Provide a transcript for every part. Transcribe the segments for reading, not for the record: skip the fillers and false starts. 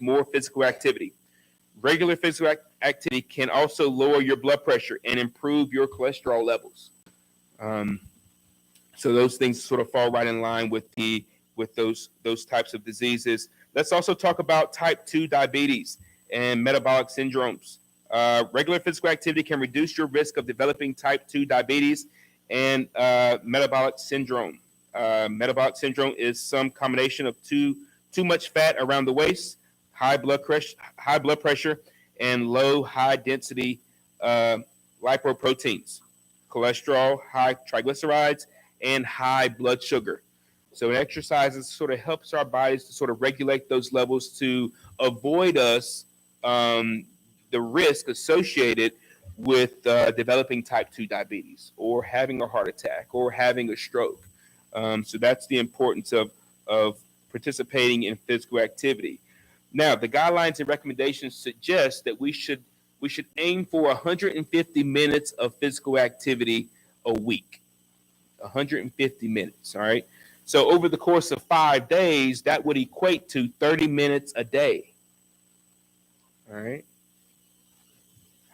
more physical activity. Regular physical activity can also lower your blood pressure and improve your cholesterol levels. Um, so those things sort of fall right in line with those types of diseases. Let's also talk about type 2 diabetes and metabolic syndromes. Regular physical activity can reduce your risk of developing type 2 diabetes and metabolic syndrome. Metabolic syndrome is some combination of too much fat around the waist, high blood pressure, and high density lipoproteins, cholesterol, high triglycerides, and high blood sugar. So exercises sort of helps our bodies to sort of regulate those levels to avoid us the risk associated with developing type 2 diabetes or having a heart attack or having a stroke. So that's the importance of participating in physical activity. Now, the guidelines and recommendations suggest that we should aim for 150 minutes of physical activity a week. 150 minutes, all right? So over the course of 5 days, that would equate to 30 minutes a day. All right.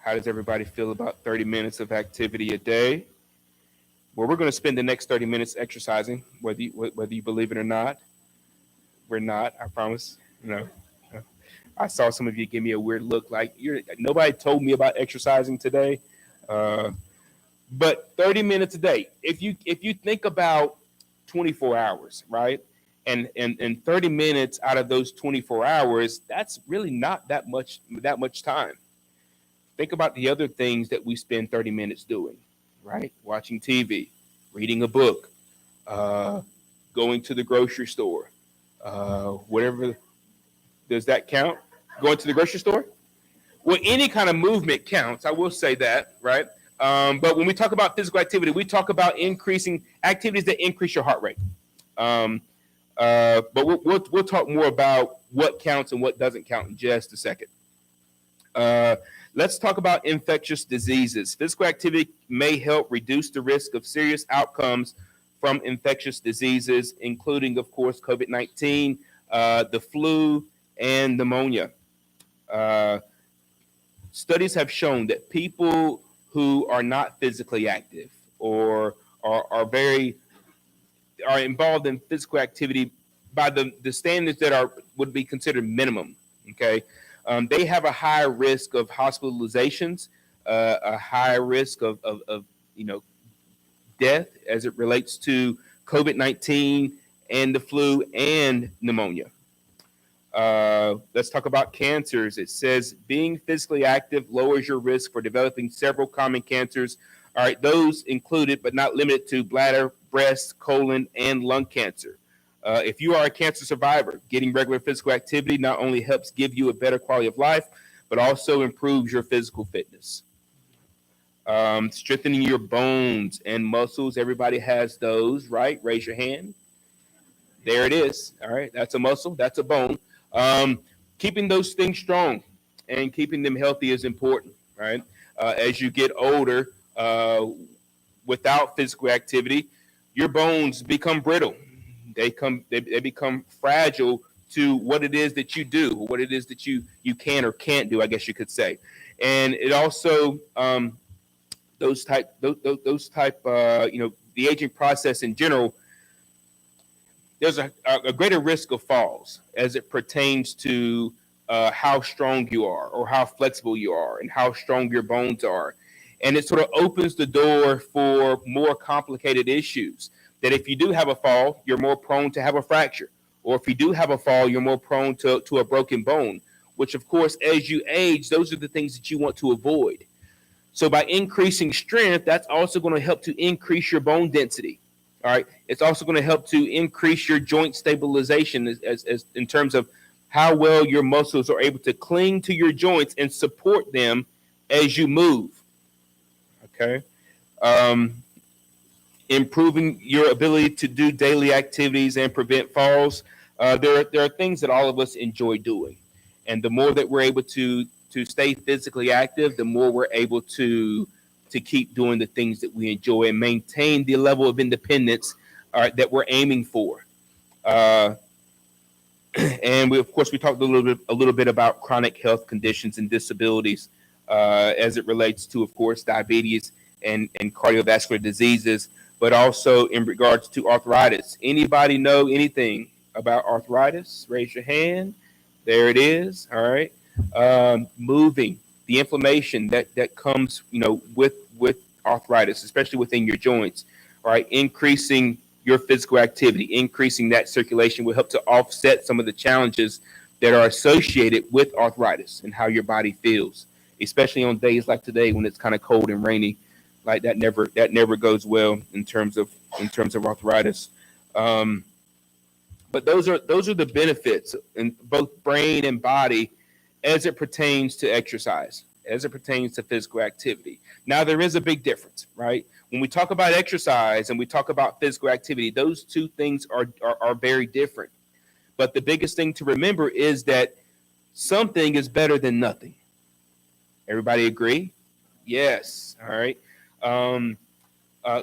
How does everybody feel about 30 minutes of activity a day? Well, we're going to spend the next 30 minutes exercising, whether you believe it or not. We're not, I promise. No. I saw some of you give me a weird look like nobody told me about exercising today. But 30 minutes a day. If you think about 24 hours, right? And 30 minutes out of those 24 hours, that's really not that much time. Think about the other things that we spend 30 minutes doing, right? Watching TV, reading a book, going to the grocery store, whatever. Does that count? Going to the grocery store? Well, any kind of movement counts. I will say that, right? But when we talk about physical activity, we talk about increasing activities that increase your heart rate. But we'll talk more about what counts and what doesn't count in just a second. Let's talk about infectious diseases. Physical activity may help reduce the risk of serious outcomes from infectious diseases, including, of course, COVID-19, the flu, and pneumonia. Studies have shown that people who are not physically active or are involved in physical activity by the standards that would be considered minimum, okay, they have a higher risk of hospitalizations, a higher risk of death as it relates to COVID-19 and the flu and pneumonia. Let's talk about cancers. It says being physically active lowers your risk for developing several common cancers. All right, those included but not limited to bladder, breast, colon, and lung cancer. If you are a cancer survivor, getting regular physical activity not only helps give you a better quality of life, but also improves your physical fitness. Strengthening your bones and muscles. Everybody has those, right? Raise your hand. There it is. All right, that's a muscle. That's a bone. Keeping those things strong and keeping them healthy is important, right? As you get older, without physical activity, your bones become brittle. They become fragile to what it is that you do, what it is that you can or can't do, I guess you could say. And it also the aging process in general, there's a greater risk of falls as it pertains to how strong you are or how flexible you are and how strong your bones are. And it sort of opens the door for more complicated issues that if you do have a fall, you're more prone to have a fracture. Or if you do have a fall, you're more prone to a broken bone, which, of course, as you age, those are the things that you want to avoid. So by increasing strength, that's also going to help to increase your bone density. All right. It's also going to help to increase your joint stabilization as in terms of how well your muscles are able to cling to your joints and support them as you move. Okay. Improving your ability to do daily activities and prevent falls. There are things that all of us enjoy doing. And the more that we're able to stay physically active, the more we're able to keep doing the things that we enjoy and maintain the level of independence that we're aiming for. And we, of course, we talked a little bit about chronic health conditions and disabilities as it relates to, of course, diabetes and cardiovascular diseases, but also in regards to arthritis. Anybody know anything about arthritis? Raise your hand. There it is. All right. Moving, the inflammation that comes, with arthritis, especially within your joints. All right. Increasing your physical activity, increasing that circulation will help to offset some of the challenges that are associated with arthritis and how your body feels, especially on days like today when it's kind of cold and rainy. Like that never goes well in terms of arthritis. But those are the benefits in both brain and body as it pertains to exercise, as it pertains to physical activity. Now there is a big difference, right? When we talk about exercise and we talk about physical activity, those two things are very different. But the biggest thing to remember is that something is better than nothing. Everybody agree? Yes. All right.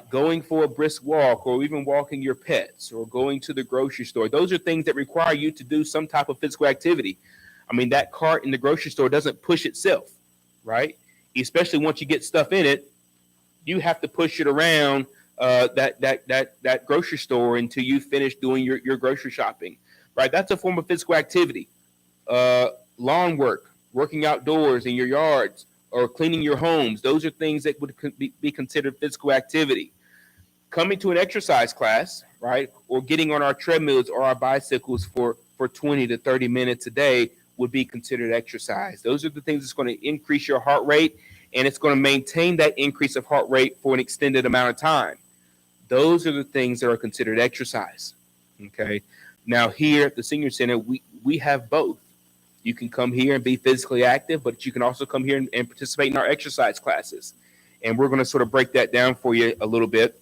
Going for a brisk walk, or even walking your pets, or going to the grocery store. Those are things that require you to do some type of physical activity. I mean, that cart in the grocery store doesn't push itself, right? Especially once you get stuff in it, you have to push it around that grocery store until you finish doing your grocery shopping, right? That's a form of physical activity. Lawn work, working outdoors in your yards, or cleaning your homes. Those are things that would be considered physical activity. Coming to an exercise class, right, or getting on our treadmills or our bicycles for 20 to 30 minutes a day would be considered exercise. Those are the things that's going to increase your heart rate, and it's going to maintain that increase of heart rate for an extended amount of time. Those are the things that are considered exercise. Okay. Now here at the Senior Center, we have both. You can come here and be physically active, but you can also come here and participate in our exercise classes. And we're going to sort of break that down for you a little bit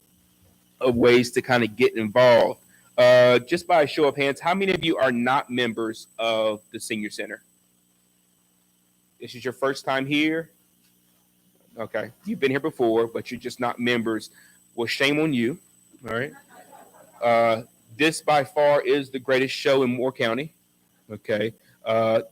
of ways to kind of get involved. Just by a show of hands, how many of you are not members of the Senior Center? This is your first time here? Okay. You've been here before, but you're just not members. Well, shame on you. All right. This by far is the greatest show in Moore County. Okay.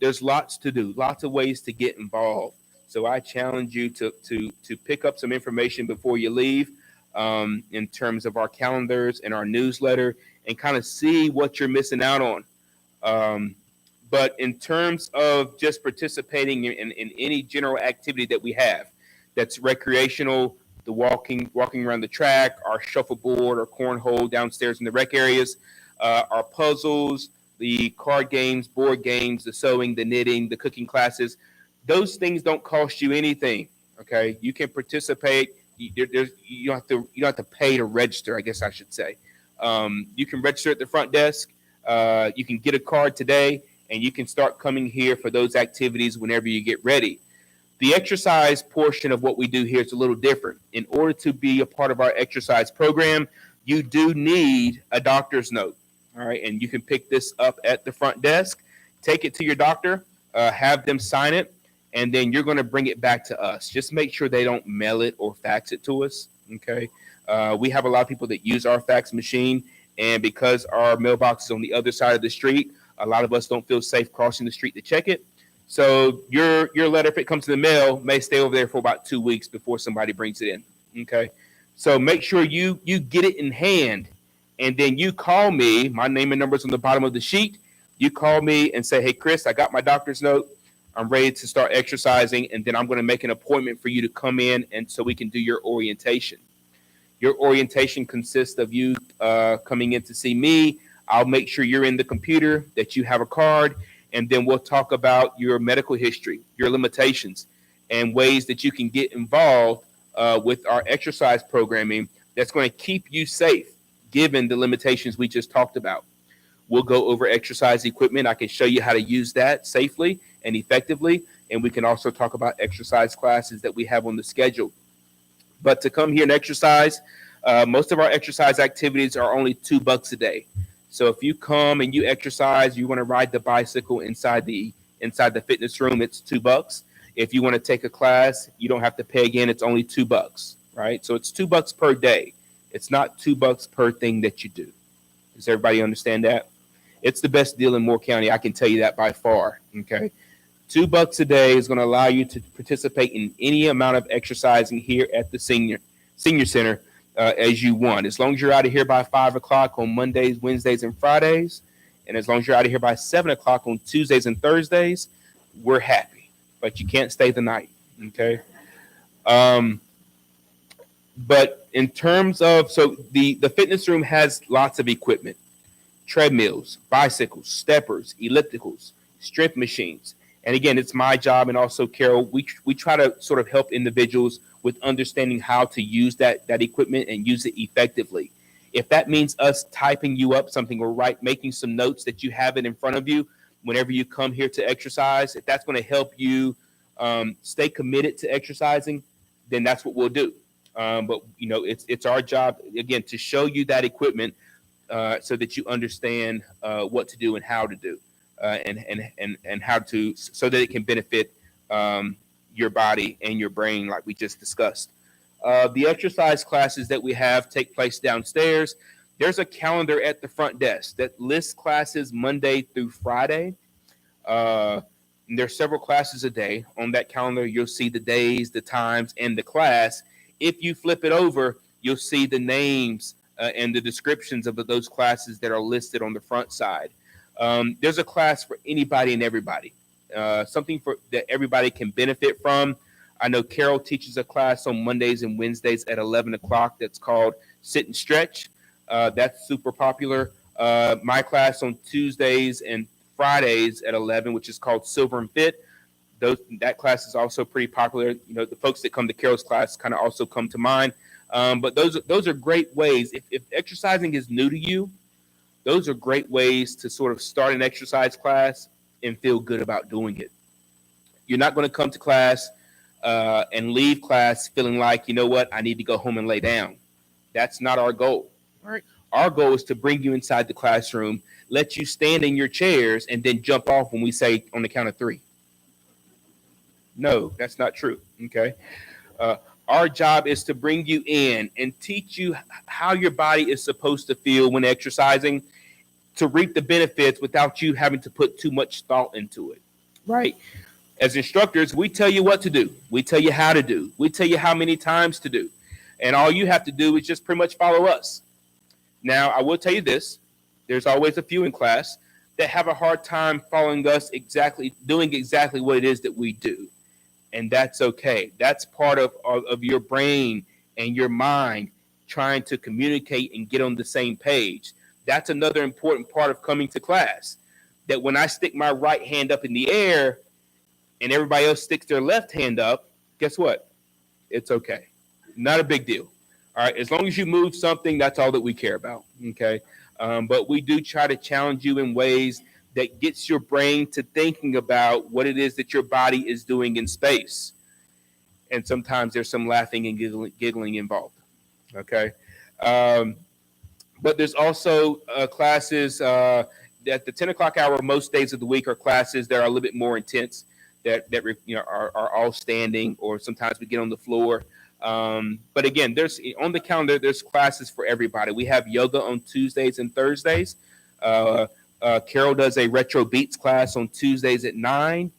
There's lots to do, lots of ways to get involved. So I challenge you to pick up some information before you leave, in terms of our calendars and our newsletter, and kind of see what you're missing out on. But in terms of just participating in any general activity that we have, that's recreational, the walking around the track, our shuffleboard or cornhole downstairs in the rec areas, our puzzles, the card games, board games, the sewing, the knitting, the cooking classes, those things don't cost you anything. Okay, you can participate. You don't have to pay to register, I guess I should say. You can register at the front desk. You can get a card today, and you can start coming here for those activities whenever you get ready. The exercise portion of what we do here is a little different. In order to be a part of our exercise program, you do need a doctor's note. All right, and you can pick this up at the front desk, take it to your doctor, have them sign it, and then you're going to bring it back to us. Just make sure they don't mail it or fax it to us. Okay, we have a lot of people that use our fax machine, and because our mailbox is on the other side of the street, a lot of us don't feel safe crossing the street to check it. So your letter, if it comes to the mail, may stay over there for about 2 weeks before somebody brings it in. Okay, so make sure you get it in hand. And then you call me. My name and number is on the bottom of the sheet. You call me and say, hey, Chris, I got my doctor's note. I'm ready to start exercising. And then I'm going to make an appointment for you to come in, and so we can do your orientation. Your orientation consists of you coming in to see me. I'll make sure you're in the computer, that you have a card, and then we'll talk about your medical history, your limitations, and ways that you can get involved with our exercise programming that's going to keep you safe, given the limitations we just talked about. We'll go over exercise equipment. I can show you how to use that safely and effectively. And we can also talk about exercise classes that we have on the schedule. But to come here and exercise, most of our exercise activities are only $2 a day. So if you come and you exercise, you want to ride the bicycle inside the fitness room, it's $2. If you want to take a class, you don't have to pay again. It's only $2, right? So it's $2 per day. It's not $2 per thing that you do. Does everybody understand that? It's the best deal in Moore County. I can tell you that by far. Okay. $2 a day is going to allow you to participate in any amount of exercising here at the senior center as you want. As long as you're out of here by 5 o'clock on Mondays, Wednesdays, and Fridays, and as long as you're out of here by 7 o'clock on Tuesdays and Thursdays, we're happy. But you can't stay the night. Okay. But in terms of, so the fitness room has lots of equipment: treadmills, bicycles, steppers, ellipticals, strength machines. And again, it's my job, and also Carol, we try to sort of help individuals with understanding how to use that equipment and use it effectively. If that means us typing you up something or making some notes that you have it in front of you whenever you come here to exercise, if that's going to help you stay committed to exercising, then that's what we'll do. But it's our job again to show you that equipment so that you understand what to do and how to do, and how to, so that it can benefit your body and your brain, like we just discussed. The exercise classes that we have take place downstairs. There's a calendar at the front desk that lists classes Monday through Friday. There's several classes a day. On that calendar, you'll see the days, the times, and the class. If you flip it over, you'll see the names and the descriptions of those classes that are listed on the front side. There's a class for anybody and everybody, something that everybody can benefit from. I know Carol teaches a class on Mondays and Wednesdays at 11 o'clock that's called Sit and Stretch. That's super popular. My class on Tuesdays and Fridays at 11, which is called Silver and Fit. That class is also pretty popular. The folks that come to Carol's class kind of also come to mine. But those are great ways. If exercising is new to you, those are great ways to sort of start an exercise class and feel good about doing it. You're not going to come to class and leave class feeling like, you know what, I need to go home and lay down. That's not our goal. All right. Our goal is to bring you inside the classroom, let you stand in your chairs, and then jump off when we say on the count of 3. No, that's not true. Okay. Our job is to bring you in and teach you how your body is supposed to feel when exercising, to reap the benefits without you having to put too much thought into it. Right. As instructors, we tell you what to do. We tell you how to do. We tell you how many times to do. And all you have to do is just pretty much follow us. Now, I will tell you this. There's always a few in class that have a hard time following us doing exactly what it is that we do. And that's okay. That's part of your brain and your mind trying to communicate and get on the same page. That's another important part of coming to class. That when I stick my right hand up in the air and everybody else sticks their left hand up, guess what? It's okay. Not a big deal. All right. As long as you move something, that's all that we care about. Okay. But we do try to challenge you in ways that gets your brain to thinking about what it is that your body is doing in space. And sometimes there's some laughing and giggling involved. Okay. But there's also classes at the 10 o'clock hour. Most days of the week are classes that are a little bit more intense, that are all standing, or sometimes we get on the floor. But again, there's on the calendar, there's classes for everybody. We have yoga on Tuesdays and Thursdays. Carol does a retro beats class on Tuesdays at 9.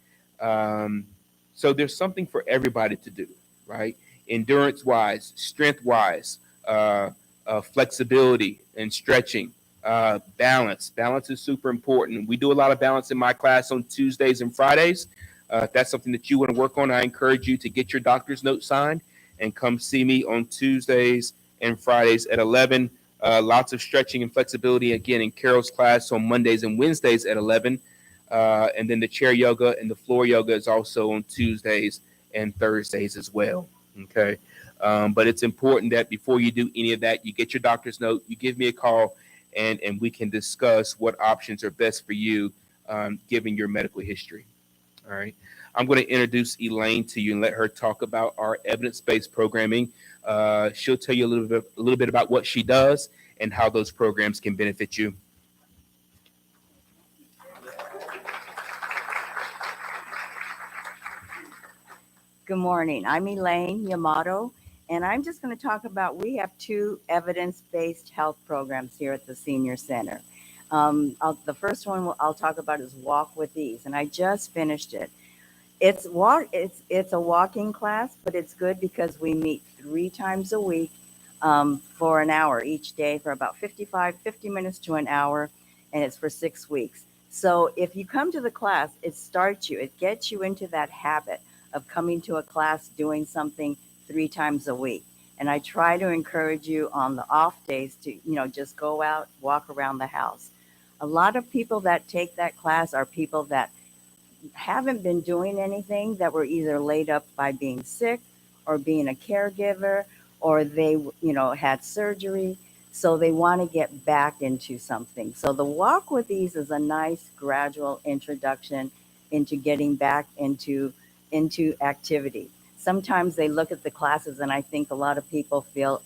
So there's something for everybody to do, right? Endurance wise, strength wise, flexibility and stretching, balance. Balance is super important. We do a lot of balance in my class on Tuesdays and Fridays. If that's something that you want to work on, I encourage you to get your doctor's note signed and come see me on Tuesdays and Fridays at 11. Lots of stretching and flexibility, again, in Carol's class on Mondays and Wednesdays at 11. And then the chair yoga and the floor yoga is also on Tuesdays and Thursdays as well. Okay. But it's important that before you do any of that, you get your doctor's note, you give me a call, and we can discuss what options are best for you, given your medical history. All right. I'm going to introduce Elaine to you and let her talk about our evidence-based programming. She'll tell you a little bit about what she does and how those programs can benefit you. Good morning. I'm Elaine Yamato, and I'm just going to talk about, we have 2 evidence-based health programs here at the Senior Center. The first one I'll talk about is Walk with Ease, and I just finished it. It's a walking class, but it's good because we meet 3 times a week for an hour each day for about 50 minutes to an hour, and it's for 6 weeks. So if you come to the class, it gets you into that habit of coming to a class, doing something 3 times a week. And I try to encourage you on the off days to, just go out, walk around the house. A lot of people that take that class are people that haven't been doing anything, that were either laid up by being sick or being a caregiver, or they had surgery, so they want to get back into something. So the Walk with Ease is a nice gradual introduction into getting back into activity. Sometimes they look at the classes, and I think a lot of people feel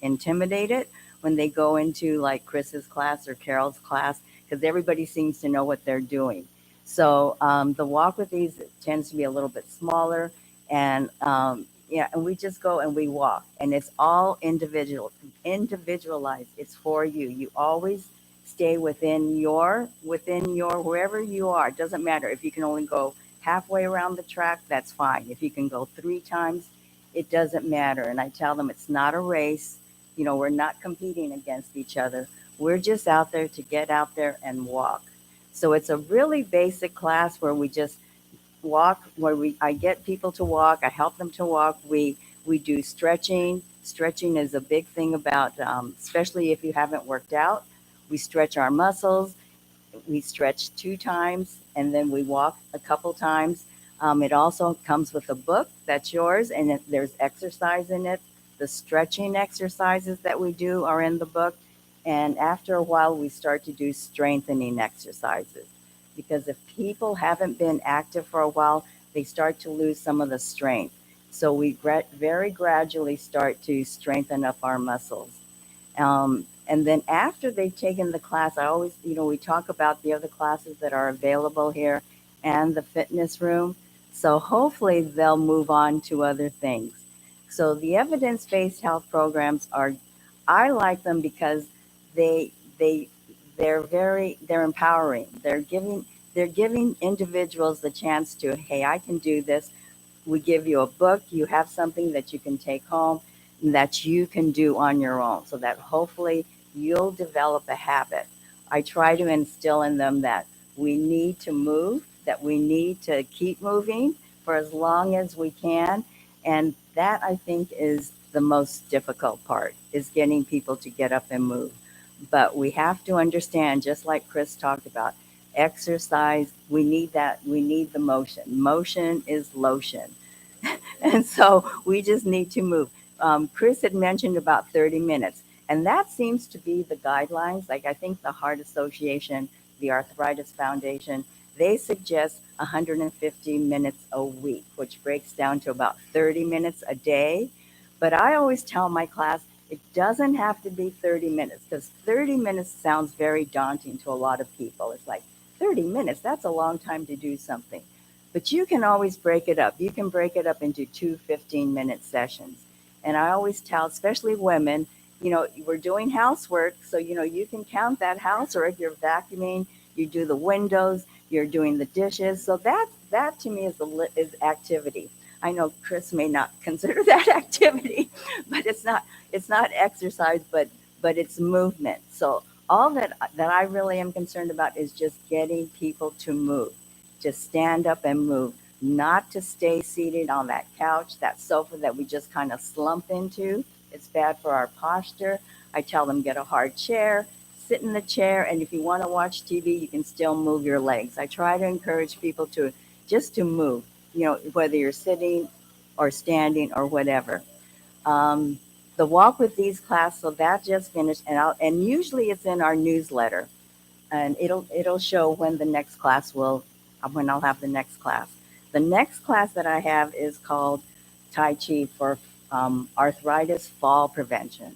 intimidated when they go into like Chris's class or Carol's class, because everybody seems to know what they're doing. So the Walk with Ease tends to be a little bit smaller, and yeah, and we just go and we walk, and it's all individualized. It's for you. You always stay within your wherever you are. It doesn't matter if you can only go halfway around the track. That's fine. If you can go 3 times, it doesn't matter. And I tell them it's not a race. We're not competing against each other. We're just out there to get out there and walk. So it's a really basic class where we just walk, I get people to walk, I help them to walk. We do stretching. Stretching is a big thing about, especially if you haven't worked out. We stretch our muscles. We stretch 2 times, and then we walk a couple times. It also comes with a book that's yours, and there's exercise in it. The stretching exercises that we do are in the book. And after a while, we start to do strengthening exercises, because if people haven't been active for a while, they start to lose some of the strength. So we very gradually start to strengthen up our muscles. And then after they've taken the class, I always, we talk about the other classes that are available here and the fitness room. So hopefully they'll move on to other things. So the evidence-based health programs I like them because they they they're empowering. They're giving individuals the chance to, hey, I can do this. We give you a book, you have something that you can take home, that you can do on your own, so that hopefully you'll develop a habit. I try to instill in them that we need to move, that we need to keep moving for as long as we can. And that, I think, is the most difficult part, is getting people to get up and move. But we have to understand, just like Chris talked about, exercise, we need that. We need the motion. Motion is lotion. And so we just need to move. Chris had mentioned about 30 minutes, and that seems to be the guidelines. Like, I think the Heart Association, the Arthritis Foundation, they suggest 150 minutes a week, which breaks down to about 30 minutes a day. But I always tell my class, it doesn't have to be 30 minutes, because 30 minutes sounds very daunting to a lot of people. It's like 30 minutes, that's a long time to do something. But you can always break it up. You can break it up into 2 15-minute sessions. And I always tell, especially women, we're doing housework. So, you can count that housework. You're vacuuming, you do the windows, you're doing the dishes. So that to me is activity. I know Chris may not consider that activity, but it's not exercise, but it's movement. So all that I really am concerned about is just getting people to move, to stand up and move, not to stay seated on that couch, that sofa that we just kind of slump into. It's bad for our posture. I tell them, get a hard chair, sit in the chair, and if you want to watch TV, you can still move your legs. I try to encourage people to move, whether you're sitting or standing or whatever. Um, the Walk with These class, so that just finished, and usually it's in our newsletter, and it'll show when I'll have the next class. The next class that I have is called Tai Chi for arthritis fall prevention.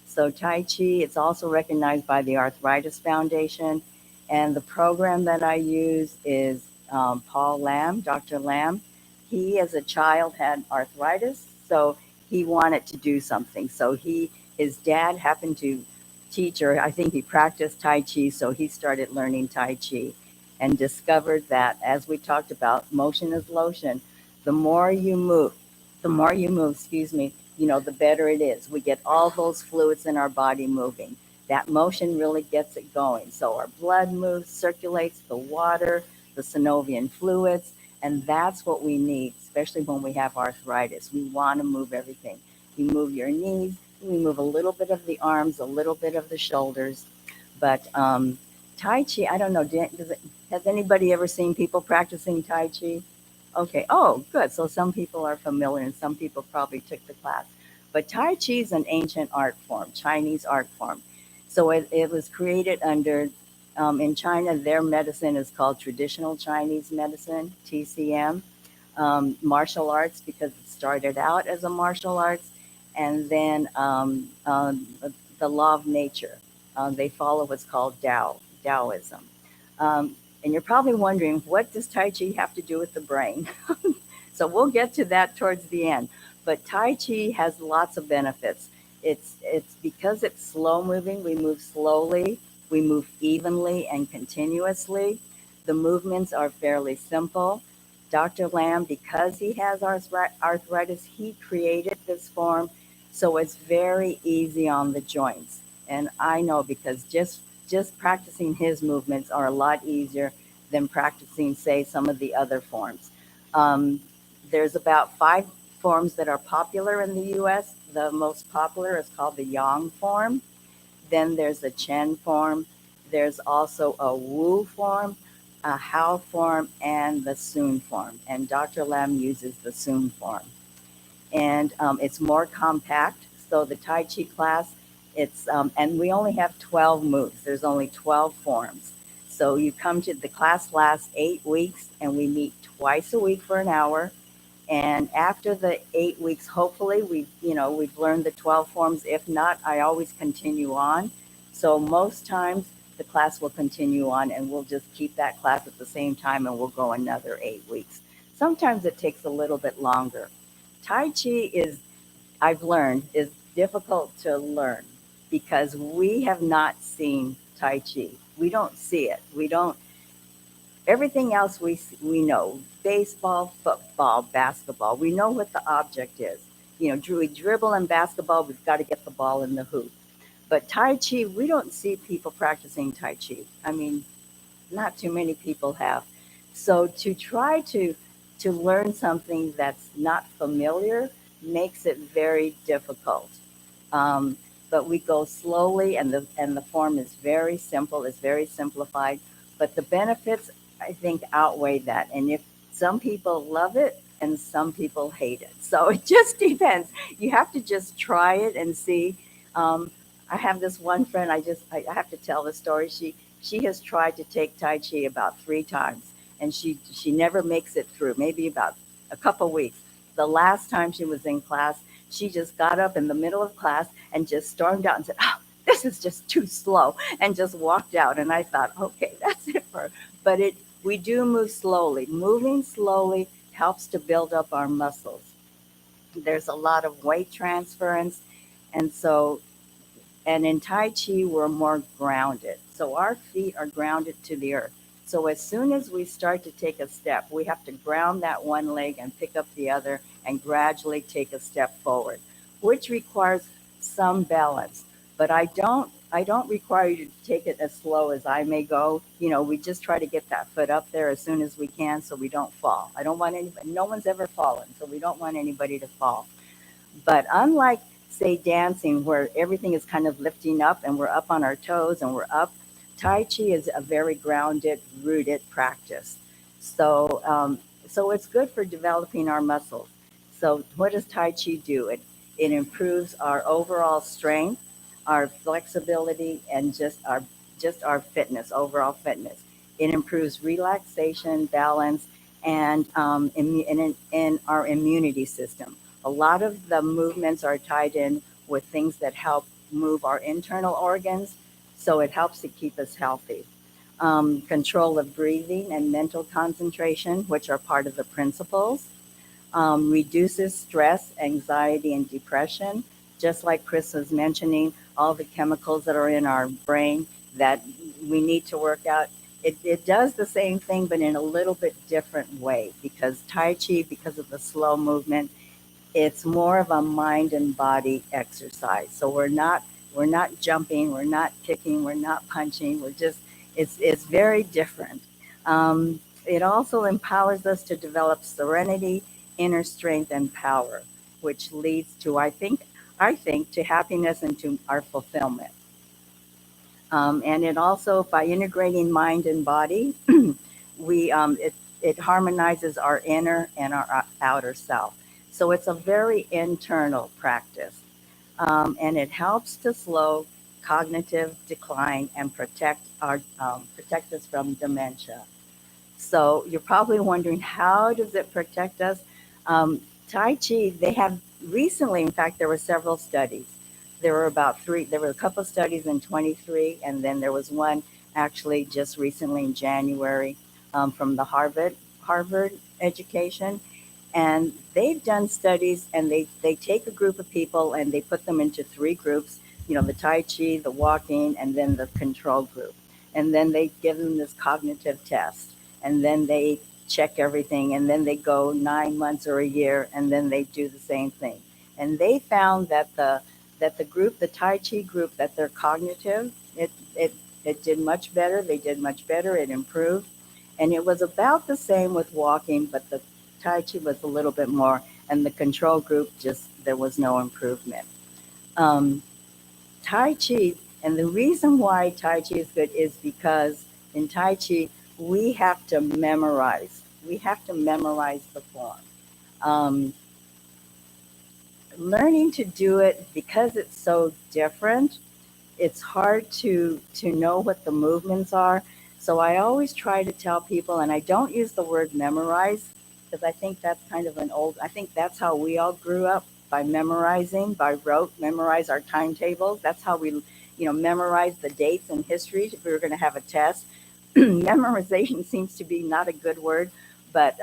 So Tai Chi, it's also recognized by the Arthritis Foundation, and the program that I use is Paul Lamb, Dr. Lamb. He, as a child, had arthritis, so he wanted to do something. So his dad happened teacher, I think he practiced Tai Chi, so he started learning Tai Chi and discovered that, as we talked about, motion is lotion. The more you move, excuse me, the better it is. We get all those fluids in our body moving. That motion really gets it going. So our blood moves, circulates the water, the synovial fluids, and that's what we need, especially when we have arthritis. We want to move everything. You move your knees, we move a little bit of the arms, a little bit of the shoulders. But Tai Chi, I don't know, has anybody ever seen people practicing Tai Chi? Okay. Oh, good. So some people are familiar and some people probably took the class. But Tai Chi is an ancient art form, Chinese art form. So it was created under, in China, their medicine is called traditional Chinese medicine, TCM, martial arts, because it started out as a martial arts. And then the law of nature. They follow what's called Taoism. And you're probably wondering, what does Tai Chi have to do with the brain? So we'll get to that towards the end. But Tai Chi has lots of benefits. It's because it's slow moving. We move slowly, we move evenly and continuously. The movements are fairly simple. Dr. Lamb, because he has arthritis, he created this form, so it's very easy on the joints. And I know, because just practicing his movements are a lot easier than practicing, say, some of the other forms. There's about 5 forms that are popular in the US. The most popular is called the Yang form. Then there's a Chen form. There's also a Wu form, a Hao form, and the Sun form. And Dr. Lam uses the Sun form. And it's more compact. So the Tai Chi class, and we only have 12 moves. There's only 12 forms. So you come to the class lasts 8 weeks, and we meet twice a week for an hour. And after the 8 weeks, hopefully we've learned the 12 forms. If not, I always continue on. So most times the class will continue on, and we'll just keep that class at the same time, and we'll go another 8 weeks. Sometimes it takes a little bit longer. Tai Chi I've learned, is difficult to learn because we have not seen Tai Chi. We don't see it. Everything else we know, baseball, football, basketball, we know what the object is. We dribble in basketball, we've got to get the ball in the hoop. But Tai Chi, we don't see people practicing Tai Chi. I mean, not too many people have. So to try to learn something that's not familiar makes it very difficult. But we go slowly, and the form is very simple, it's very simplified. But the benefits, I think, outweigh that. And if some people love it and some people hate it. So it just depends. You have to just try it and see. I have this one friend, I have to tell the story. She has tried to take Tai Chi about 3 times, and she never makes it through, maybe about a couple weeks. The last time she was in class, she just got up in the middle of class and just stormed out and said, "Oh, this is just too slow," and just walked out. And I thought, okay, that's it for her. But we do move slowly. Moving slowly helps to build up our muscles. There's a lot of weight transference. And in Tai Chi, we're more grounded. So our feet are grounded to the earth. So as soon as we start to take a step, we have to ground that one leg and pick up the other and gradually take a step forward, which requires some balance. But I don't require you to take it as slow as I may go. We just try to get that foot up there as soon as we can so we don't fall. I don't want anybody, no one's ever fallen, so we don't want anybody to fall. But unlike, say, dancing, where everything is kind of lifting up and we're up on our toes and we're up, Tai Chi is a very grounded, rooted practice. So it's good for developing our muscles. So what does Tai Chi do? It improves our overall strength, our flexibility, and just our fitness, overall fitness. It improves relaxation, balance, and in our immunity system. A lot of the movements are tied in with things that help move our internal organs, so it helps to keep us healthy. Control of breathing and mental concentration, which are part of the principles. Reduces stress, anxiety, and depression. just like Chris was mentioning, all the chemicals that are in our brain that we need to work out. It does the same thing, but in a little bit different way, because Tai Chi, because of the slow movement, it's more of a mind and body exercise. So we're not jumping, we're not kicking, we're not punching. We're just it's very different. It also empowers us to develop serenity, inner strength, and power, which leads to I think to happiness and to our fulfillment. And it also, by integrating mind and body, it harmonizes our inner and our outer self. So it's a very internal practice, and it helps to slow cognitive decline and protect us from dementia. So you're probably wondering, how does it protect us? Tai Chi, they have recently, in fact, there were several studies. There were about three, there were a couple of studies in 23, and then there was one actually just recently in January, from the Harvard education. And they've done studies, and they take a group of people and they put them into three groups, the Tai Chi, the walking, and then the control group. And then they give them this cognitive test, and then they check everything, and then they go 9 months or a year, and then they do the same thing. And they found that the group, the Tai Chi group, that their cognitive, it did much better. They did much better. It improved. And it was about the same with walking, but the Tai Chi was a little bit more, and the control group, just there was no improvement. Um, Tai Chi, and the reason why Tai Chi is good is because in Tai Chi, we have to memorize. We have to memorize the form. Um, Learning to do it, because it's so different, it's hard to know what the movements are. So I always try to tell people, and I don't use the word memorize, because I think that's kind of I think that's how we all grew up, by memorizing, by rote, memorize our timetables. That's how we, memorize the dates and histories if we were going to have a test. Memorization seems to be not a good word, but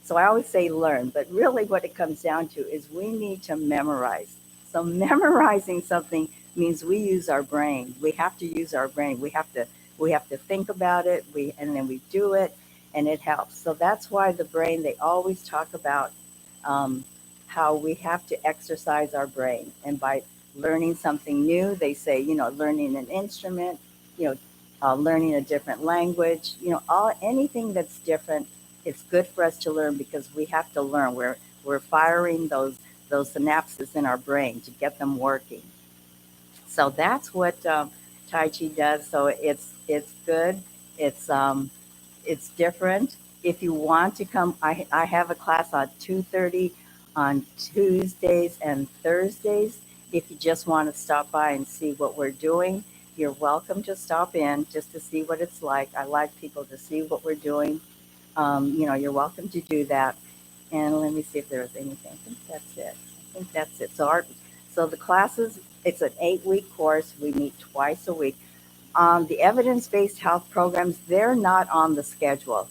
so I always say learn. But really, what it comes down to is we need to memorize. So memorizing something means we use our brain. We have to use our brain. We have to think about it. And then we do it, and it helps. So that's why the brain. They always talk about how we have to exercise our brain, and by learning something new, they say, learning an instrument, you know, learning a different language, all anything that's different. It's good for us to learn, because we have to learn. We're firing those synapses in our brain to get them working. So that's what Tai Chi does. So it's good. It's different. If you want to come, I have a class on 2:30 on Tuesdays and Thursdays. If you just want to stop by and see what we're doing, you're welcome to stop in just to see what it's like. I like people to see what we're doing. You're welcome to do that. And let me see if there was anything. I think that's it. So the classes, it's an 8-week course. We meet twice a week. The evidence-based health programs, they're not on the schedule.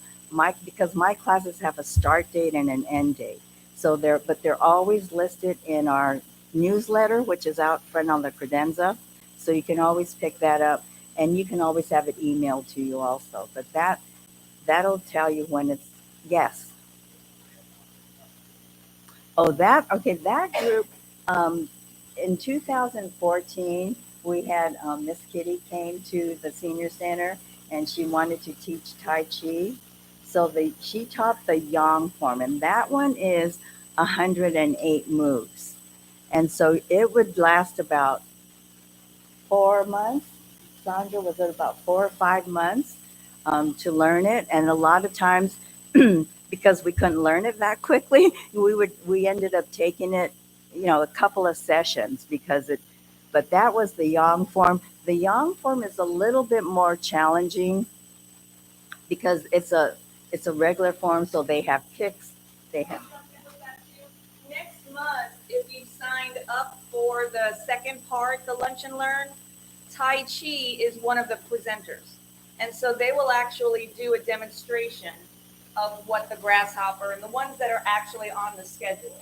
Because my classes have a start date and an end date. But they're always listed in our newsletter, which is out front on the credenza. So you can always pick that up, and you can always have it emailed to you also. But that'll tell you when it's, yes. Oh, that group, in 2014, we had Miss Kitty came to the senior center, and she wanted to teach Tai Chi. So she taught the Yang form, and that one is 108 moves. And so it would last about 4 months. Sandra, was it about 4 or 5 months to learn it? And a lot of times, because we couldn't learn it that quickly, we ended up taking it, a couple of sessions, but that was the Yang form. The Yang form is a little bit more challenging, because it's a regular form, so they have kicks. They have. Next month, if you signed up for the second part, the Lunch and Learn, Tai Chi is one of the presenters. And so they will actually do a demonstration of what the grasshopper, and the ones that are actually on the schedule.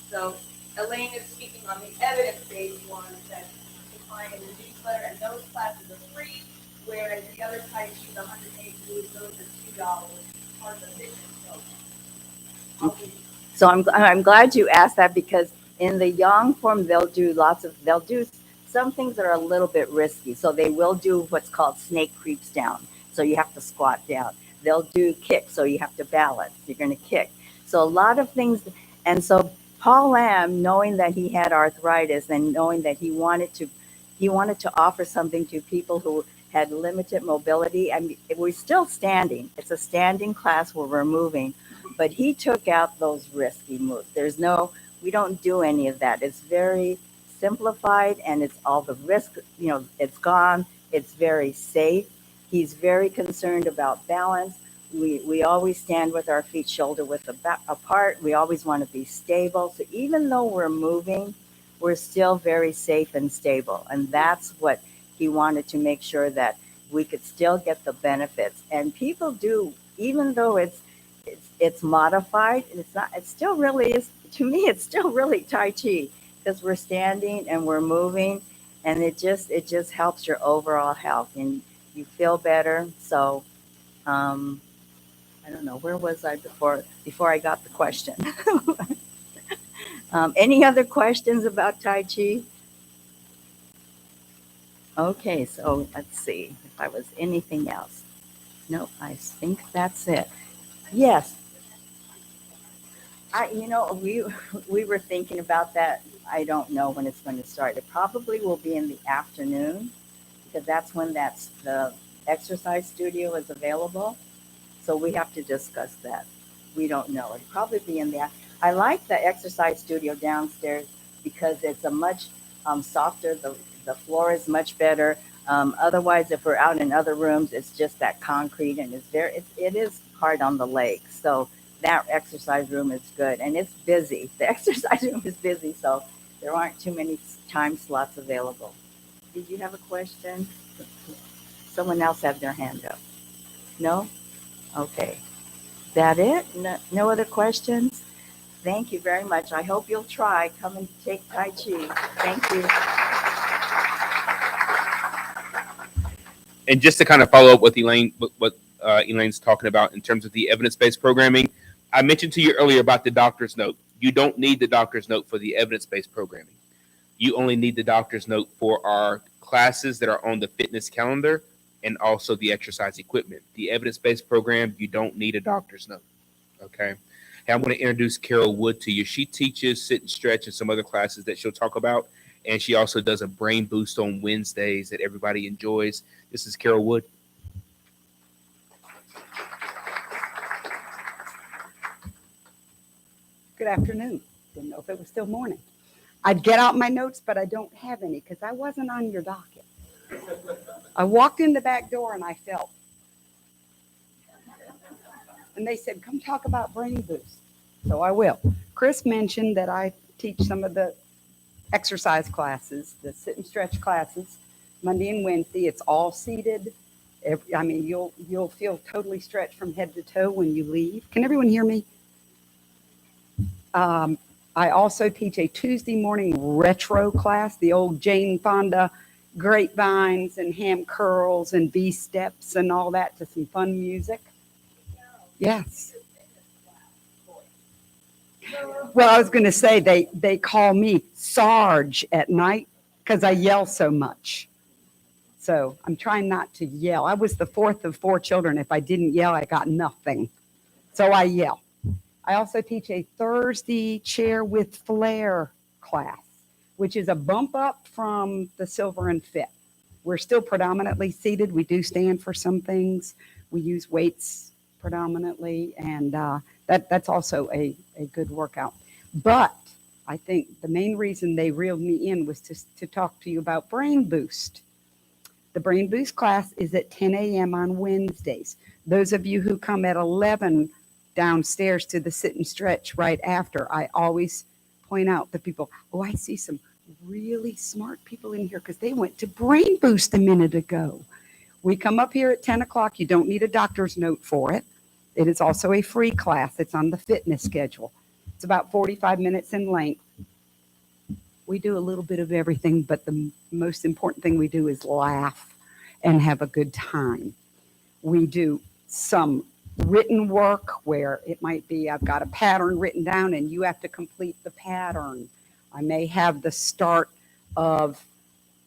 So Elaine is speaking on the evidence-based ones that you can find in the newsletter, and those classes are free, whereas the other Tai Chi, the 108 moves, those are $2, part of the fitness program. So I'm glad you asked that, because in the yang form, they'll do some things that are a little bit risky. So they will do what's called snake creeps down. So you have to squat down. They'll do kicks. So you have to balance. You're going to kick. So a lot of things. And so Paul Lamb, knowing that he had arthritis and knowing that he wanted to offer something to people who had limited mobility. I mean, we're still standing. It's a standing class where we're moving, but he took out those risky moves. We don't do any of that. It's very simplified, and it's all the risk, it's gone. It's very safe. He's very concerned about balance. We always stand with our feet shoulder width apart. We always want to be stable. So even though we're moving, we're still very safe and stable. And that's what he wanted to make sure, that we could still get the benefits. And people do, even though it's modified, it still really is, to me, it's still really Tai Chi, because we're standing and we're moving, and it just helps your overall health, and you feel better. So I don't know, where was I before I got the question? Any other questions about Tai Chi? Okay, so let's see if I was anything else. No, I think that's it. Yes. We were thinking about that. I don't know when it's going to start. It probably will be in the afternoon, because that's when the exercise studio is available. So we have to discuss that. We don't know. It'll probably be I like the exercise studio downstairs, because it's a much softer. The floor is much better. Otherwise, if we're out in other rooms, it's just that concrete, and it is hard on the legs. So that exercise room is good, and it's busy. The exercise room is busy, so there aren't too many time slots available. Did you have a question? Someone else had their hand up. No? Okay. That it? No other questions? Thank you very much. I hope you'll try. Come and take Tai Chi. Thank you. And just to kind of follow up with Elaine, what Elaine's talking about in terms of the evidence-based programming, I mentioned to you earlier about the doctor's note. You don't need the doctor's note for the evidence-based programming. You only need the doctor's note for our classes that are on the fitness calendar and also the exercise equipment. The evidence-based program, you don't need a doctor's note. Okay. Hey, I'm going to introduce Carol Wood to you. She teaches sit and stretch and some other classes that she'll talk about. And she also does a brain boost on Wednesdays that everybody enjoys. This is Carol Wood. Good afternoon. Didn't know if it was still morning. I'd get out my notes, but I don't have any because I wasn't on your docket. I walked in the back door and I felt. And they said, come talk about Brain Boost. So I will. Chris mentioned that I teach some of the exercise classes, the sit and stretch classes, Monday and Wednesday. It's all seated. You'll feel totally stretched from head to toe when you leave. Can everyone hear me? I also teach a Tuesday morning retro class, the old Jane Fonda grapevines and ham curls and V steps and all that to some fun music. Yes. Well, I was going to say they call me Sarge at night because I yell so much. So I'm trying not to yell. I was the fourth of 4 children. If I didn't yell, I got nothing. So I yell. I also teach a Thursday chair with flair class, which is a bump up from the Silver and Fit. We're still predominantly seated. We do stand for some things. We use weights predominantly, and that's also a good workout. But I think the main reason they reeled me in was to talk to you about Brain Boost. The Brain Boost class is at 10 a.m. on Wednesdays. Those of you who come at 11 downstairs to the sit and stretch right after, I always point out to people, I see some really smart people in here because they went to Brain Boost a minute ago. We come up here at 10 o'clock. You don't need a doctor's note for it. It is also a free class. It's on the fitness schedule. It's about 45 minutes in length. We do a little bit of everything, but the most important thing we do is laugh and have a good time. We do some written work where it might be I've got a pattern written down and you have to complete the pattern. I may have the start of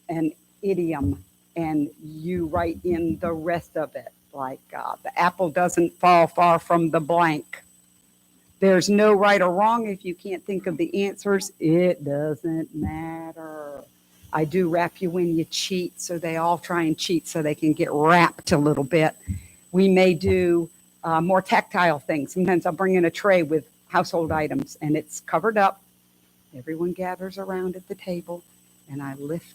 an idiom and you write in the rest of it, like the apple doesn't fall far from the blank. There's no right or wrong. If you can't think of the answers, it doesn't matter. I do wrap you when you cheat, so they all try and cheat so they can get wrapped a little bit. We may do more tactile things. Sometimes I'll bring in a tray with household items and it's covered up. Everyone gathers around at the table and I lift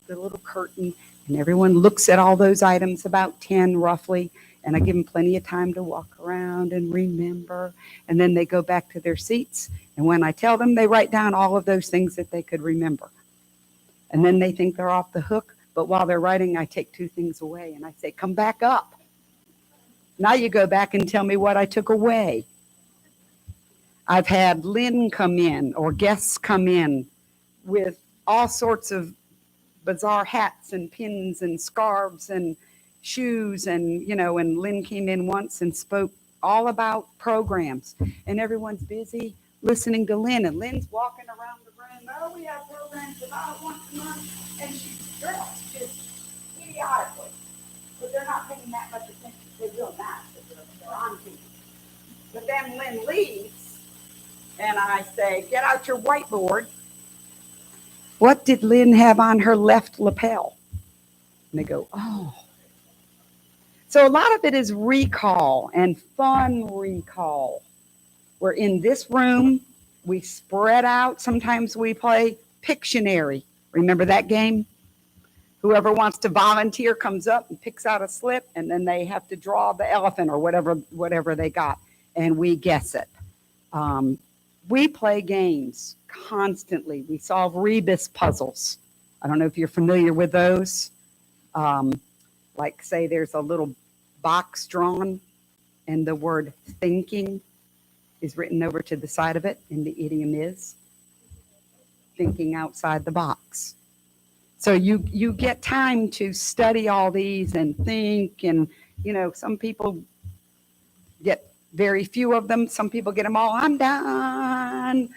the little curtain and everyone looks at all those items, about 10 roughly, and I give them plenty of time to walk around and remember. And then they go back to their seats. And when I tell them, they write down all of those things that they could remember. And then they think they're off the hook. But while they're writing, I take 2 things away and I say, come back up. Now you go back and tell me what I took away. I've had Lynn come in or guests come in with all sorts of bizarre hats and pins and scarves and shoes. And, and Lynn came in once and spoke all about programs. And everyone's busy listening to Lynn. And Lynn's walking around the room. Oh, we have programs about once a month. And she's dressed just idiotically. But they're not paying that much attention. They're real nice. They're on TV. But then Lynn leaves, and I say, get out your whiteboard. What did Lynn have on her left lapel? And they go, oh. So a lot of it is recall and fun recall. We're in this room. We spread out. Sometimes we play Pictionary. Remember that game? Whoever wants to volunteer comes up and picks out a slip, and then they have to draw the elephant or whatever they got, and we guess it. We play games constantly. We solve rebus puzzles. I don't know if you're familiar with those. Like, say there's a little box drawn, and the word thinking is written over to the side of it, and the idiom is thinking outside the box. So you get time to study all these and think, and some people get very few of them. Some people get them all. I'm done.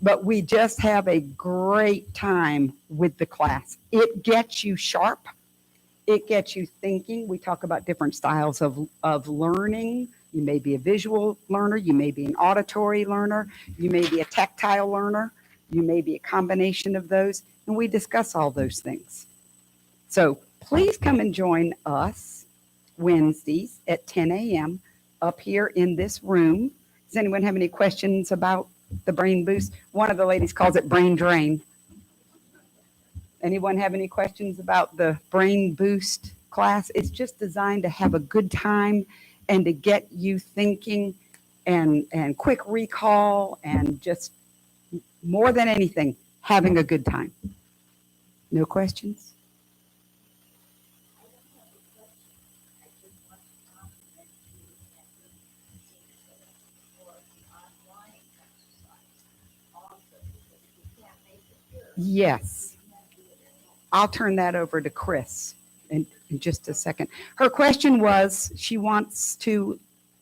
But we just have a great time with the class. It gets you sharp. It gets you thinking. We talk about different styles of learning. You may be a visual learner. You may be an auditory learner. You may be a tactile learner. You may be a combination of those. And we discuss all those things. So please come and join us Wednesdays at 10 a.m. up here in this room. Does anyone have any questions about the Brain Boost? One of the ladies calls it Brain Drain. Anyone have any questions about the Brain Boost class? It's just designed to have a good time and to get you thinking and quick recall and just more than anything, having a good time. No questions? Yes. I'll turn that over to Chris in just a second. Her question was, she wants to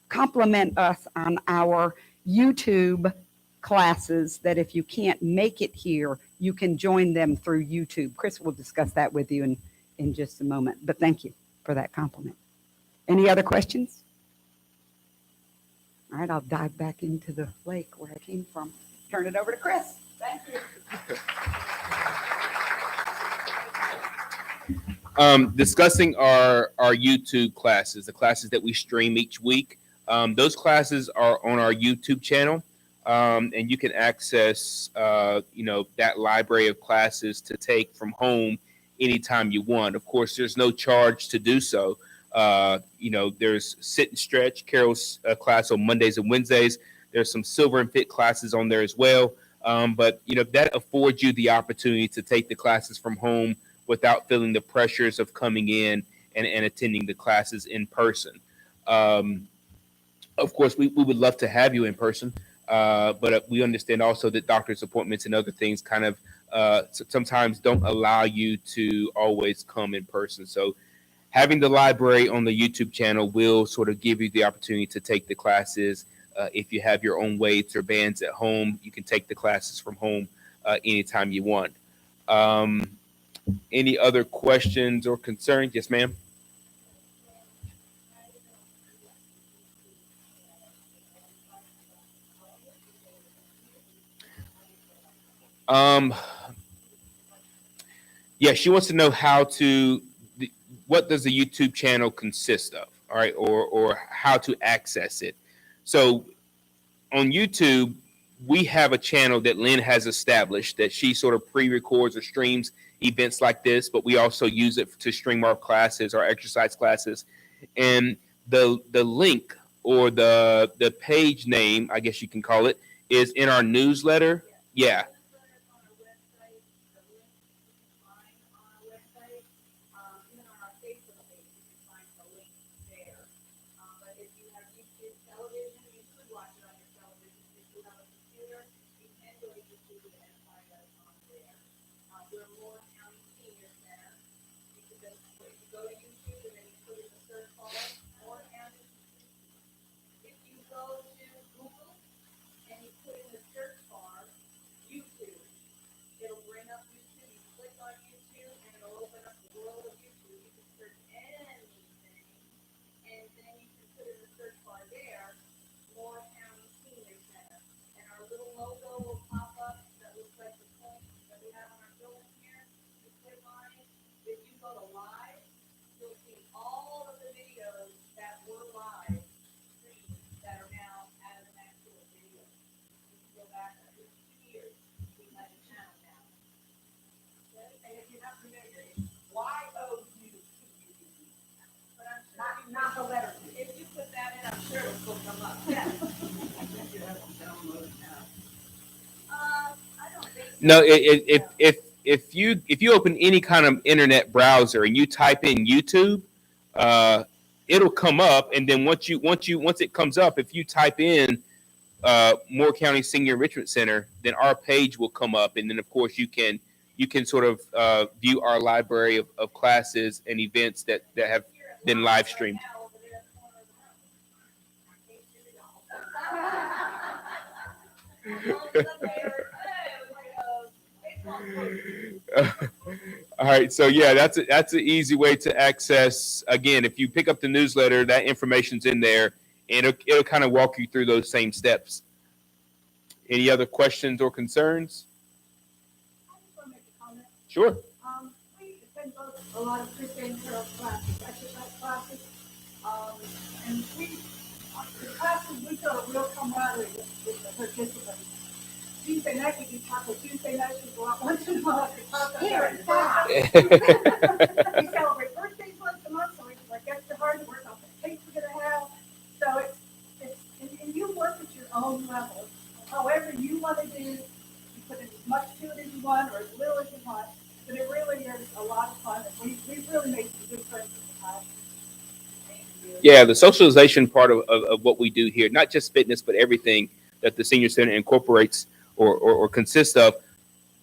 compliment us on our YouTube classes, that if you can't make it here, you can join them through YouTube. Chris will discuss that with you in just a moment, but thank you for that compliment. Any other questions? All right, I'll dive back into the lake where I came from. Turn it over to Chris. Thank you. Discussing our YouTube classes, the classes that we stream each week. Those classes are on our YouTube channel. And you can access, that library of classes to take from home anytime you want. Of course, there's no charge to do so. There's Sit and Stretch, Carol's class on Mondays and Wednesdays. There's some Silver and Fit classes on there as well. But that affords you the opportunity to take the classes from home without feeling the pressures of coming in and attending the classes in person. Of course, we would love to have you in person. But we understand also that doctor's appointments and other things kind of sometimes don't allow you to always come in person. So having the library on the YouTube channel will sort of give you the opportunity to take the classes. If you have your own weights or bands at home, you can take the classes from home anytime you want. Any other questions or concerns? Yes, ma'am. Um, yeah, she wants to know what does the YouTube channel consist of, all right, or how to access it. So on YouTube, we have a channel that Lynn has established that she sort of pre-records or streams events like this, but we also use it to stream our classes, our exercise classes. And the link or the page name, I guess you can call it, is in our newsletter. Yeah. Not the letter. If you put that in, I'm sure it will come up. Yeah. I don't think so. No, if you open any kind of internet browser and you type in YouTube, it'll come up, and then once it comes up, if you type in Moore County Senior Enrichment Center, then our page will come up, and then of course you can sort of view our library of classes and events that have been live streamed. All right, so yeah, that's an easy way to access. Again, if you pick up the newsletter, that information's in there, and it'll kind of walk you through those same steps. Any other questions or concerns? I just want to make a comment. Sure. We attend both a lot of Christian Carol classes, exercise classes, and the classes, we feel a real camaraderie with the participants. Tuesday night, we do taco Tuesday nights, we go out once in a while to taco. Here, in fact. We celebrate birthdays once a month, so we work extra hard to work on the cake we're gonna have. So and you work at your own level, however you want to do. You put in as much to it as you want, or as little as you want, but it really is a lot of fun, and we've really made some good friends with the class. Yeah, the socialization part of what we do here, not just fitness, but everything that the Senior Center incorporates or consists of,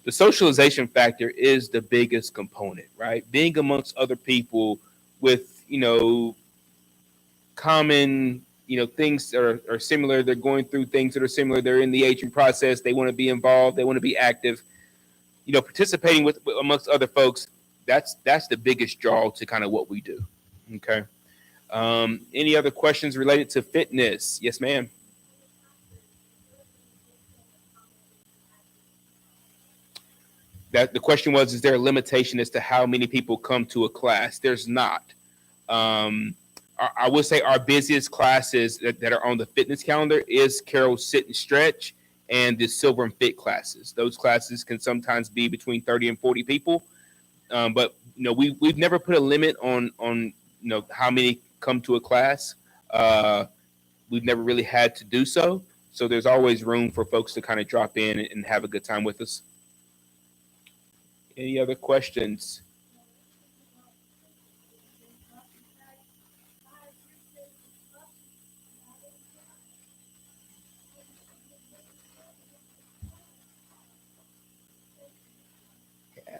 the socialization factor is the biggest component, right? Being amongst other people with, common, things that are similar. They're going through things that are similar. They're in the aging process. They want to be involved. They want to be active. Participating with amongst other folks, that's the biggest draw to kind of what we do. Okay. Any other questions related to fitness? Yes, ma'am. That the question was, is there a limitation as to how many people come to a class? There's not. I would say our busiest classes that are on the fitness calendar is Carol Sit and Stretch and the Silver and Fit classes. Those classes can sometimes be between 30 and 40 people. But we've never put a limit on how many come to a class. We've never really had to do so. So there's always room for folks to kind of drop in and have a good time with us. Any other questions?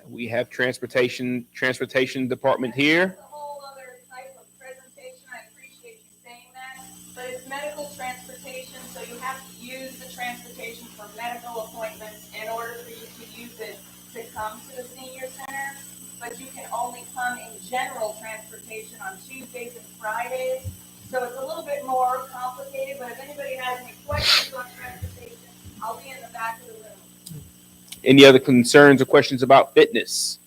We have transportation department here. That's a whole other type of presentation. I appreciate you saying that, but it's medical transportation, so you have to use the transportation for medical appointments in order for you to use it to come to the senior center. But you can only come in general transportation on Tuesdays and Fridays. So it's a little bit more complicated, but if anybody has any questions on transportation, I'll be in the back of the room. Any other concerns or questions about fitness?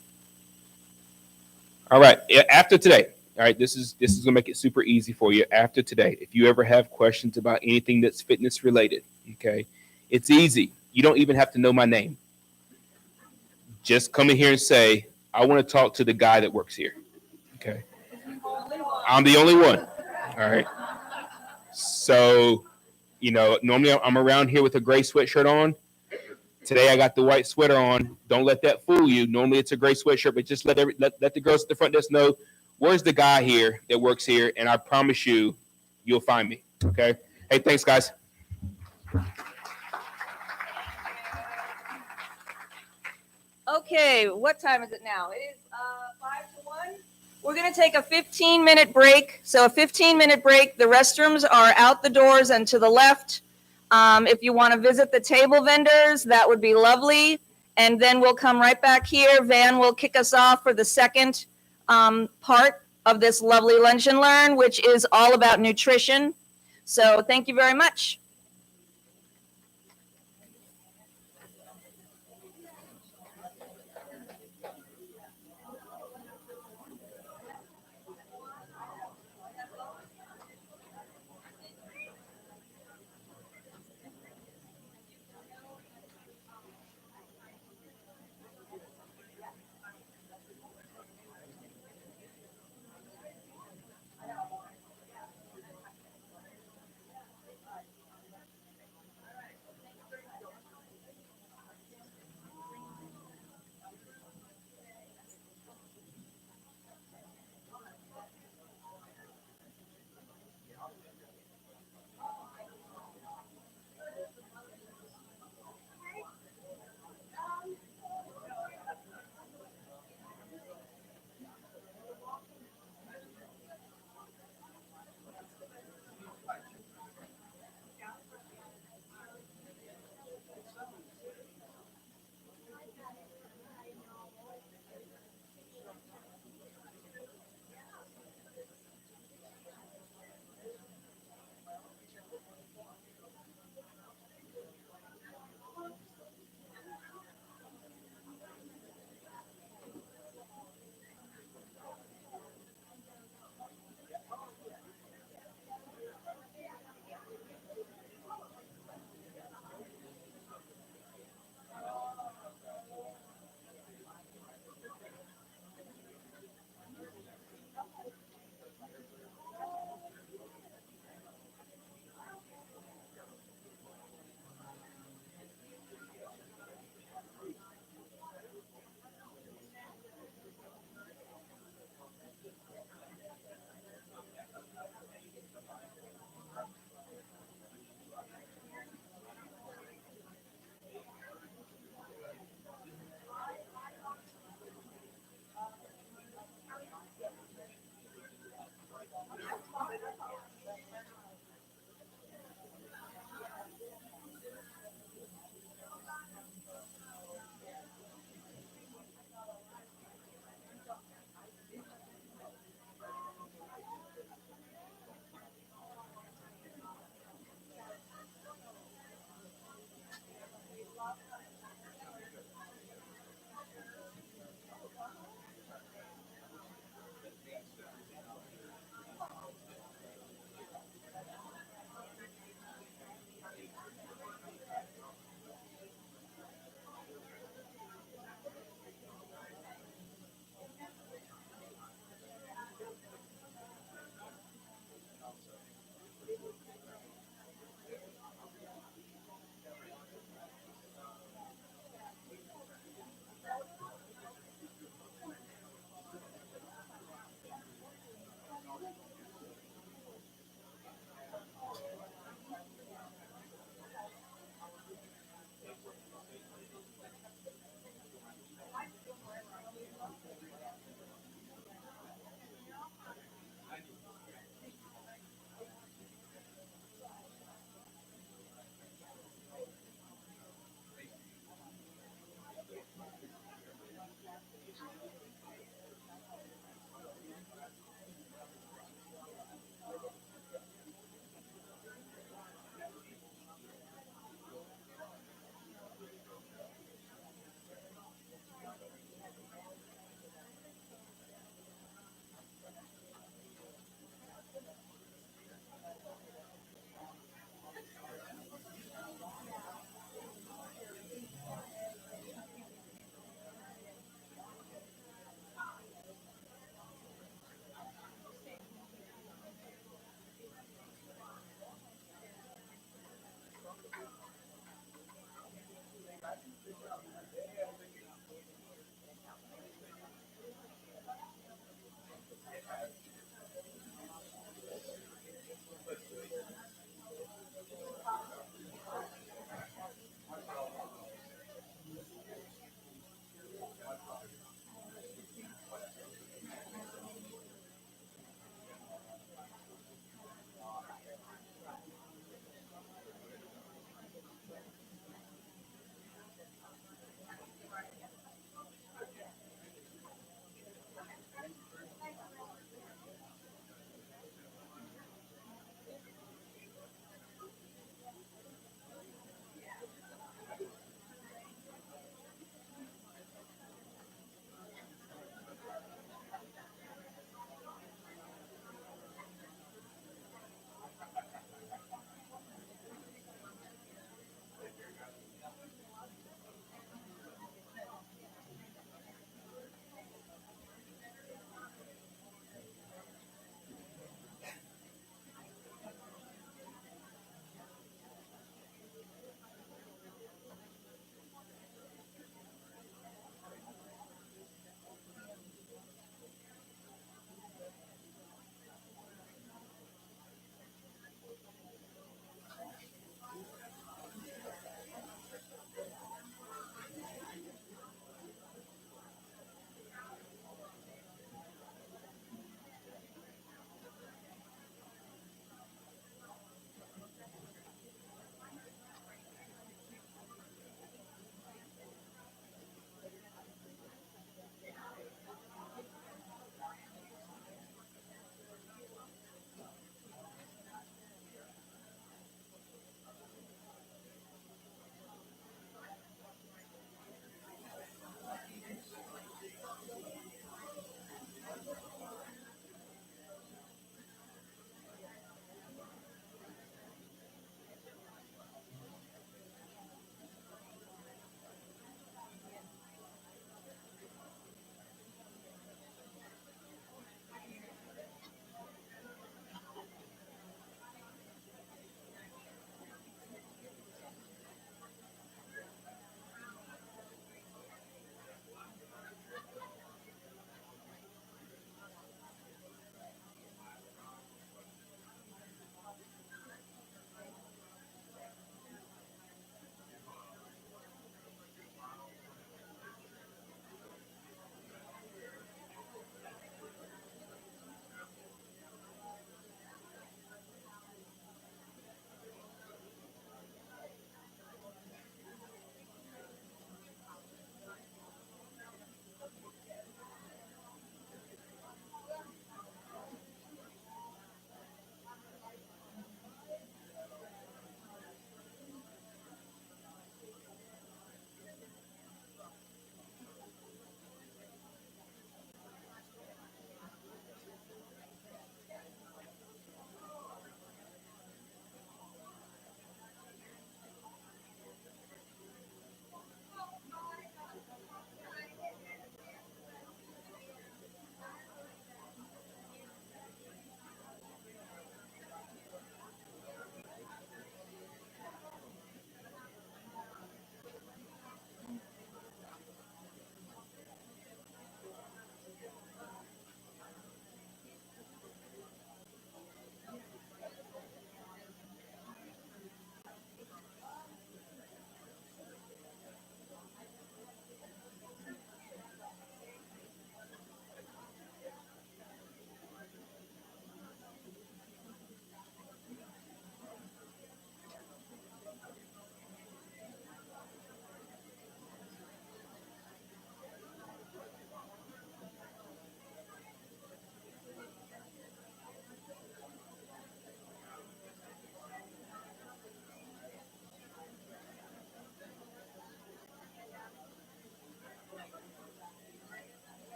All right, after today, all right, this is gonna make it super easy for you. After today, if you ever have questions about anything that's fitness related, okay, it's easy. You don't even have to know my name. Just come in here and say, I want to talk to the guy that works here. Okay. I'm the only one. All right. So, normally I'm around here with a gray sweatshirt on. Today I got the white sweater on. Don't let that fool you. Normally it's a gray sweatshirt, but just let the girls at the front desk know where's the guy here that works here, and I promise you'll find me. Okay. Hey, thanks, guys. Okay, what time is it now? It is 5 to 1. We're going to take a 15-minute break. So a 15-minute break. The restrooms are out the doors and to the left. If you want to visit the table vendors, that would be lovely. And then we'll come right back here. Van will kick us off for the second part of this lovely Lunch and Learn, which is all about nutrition. So thank you very much.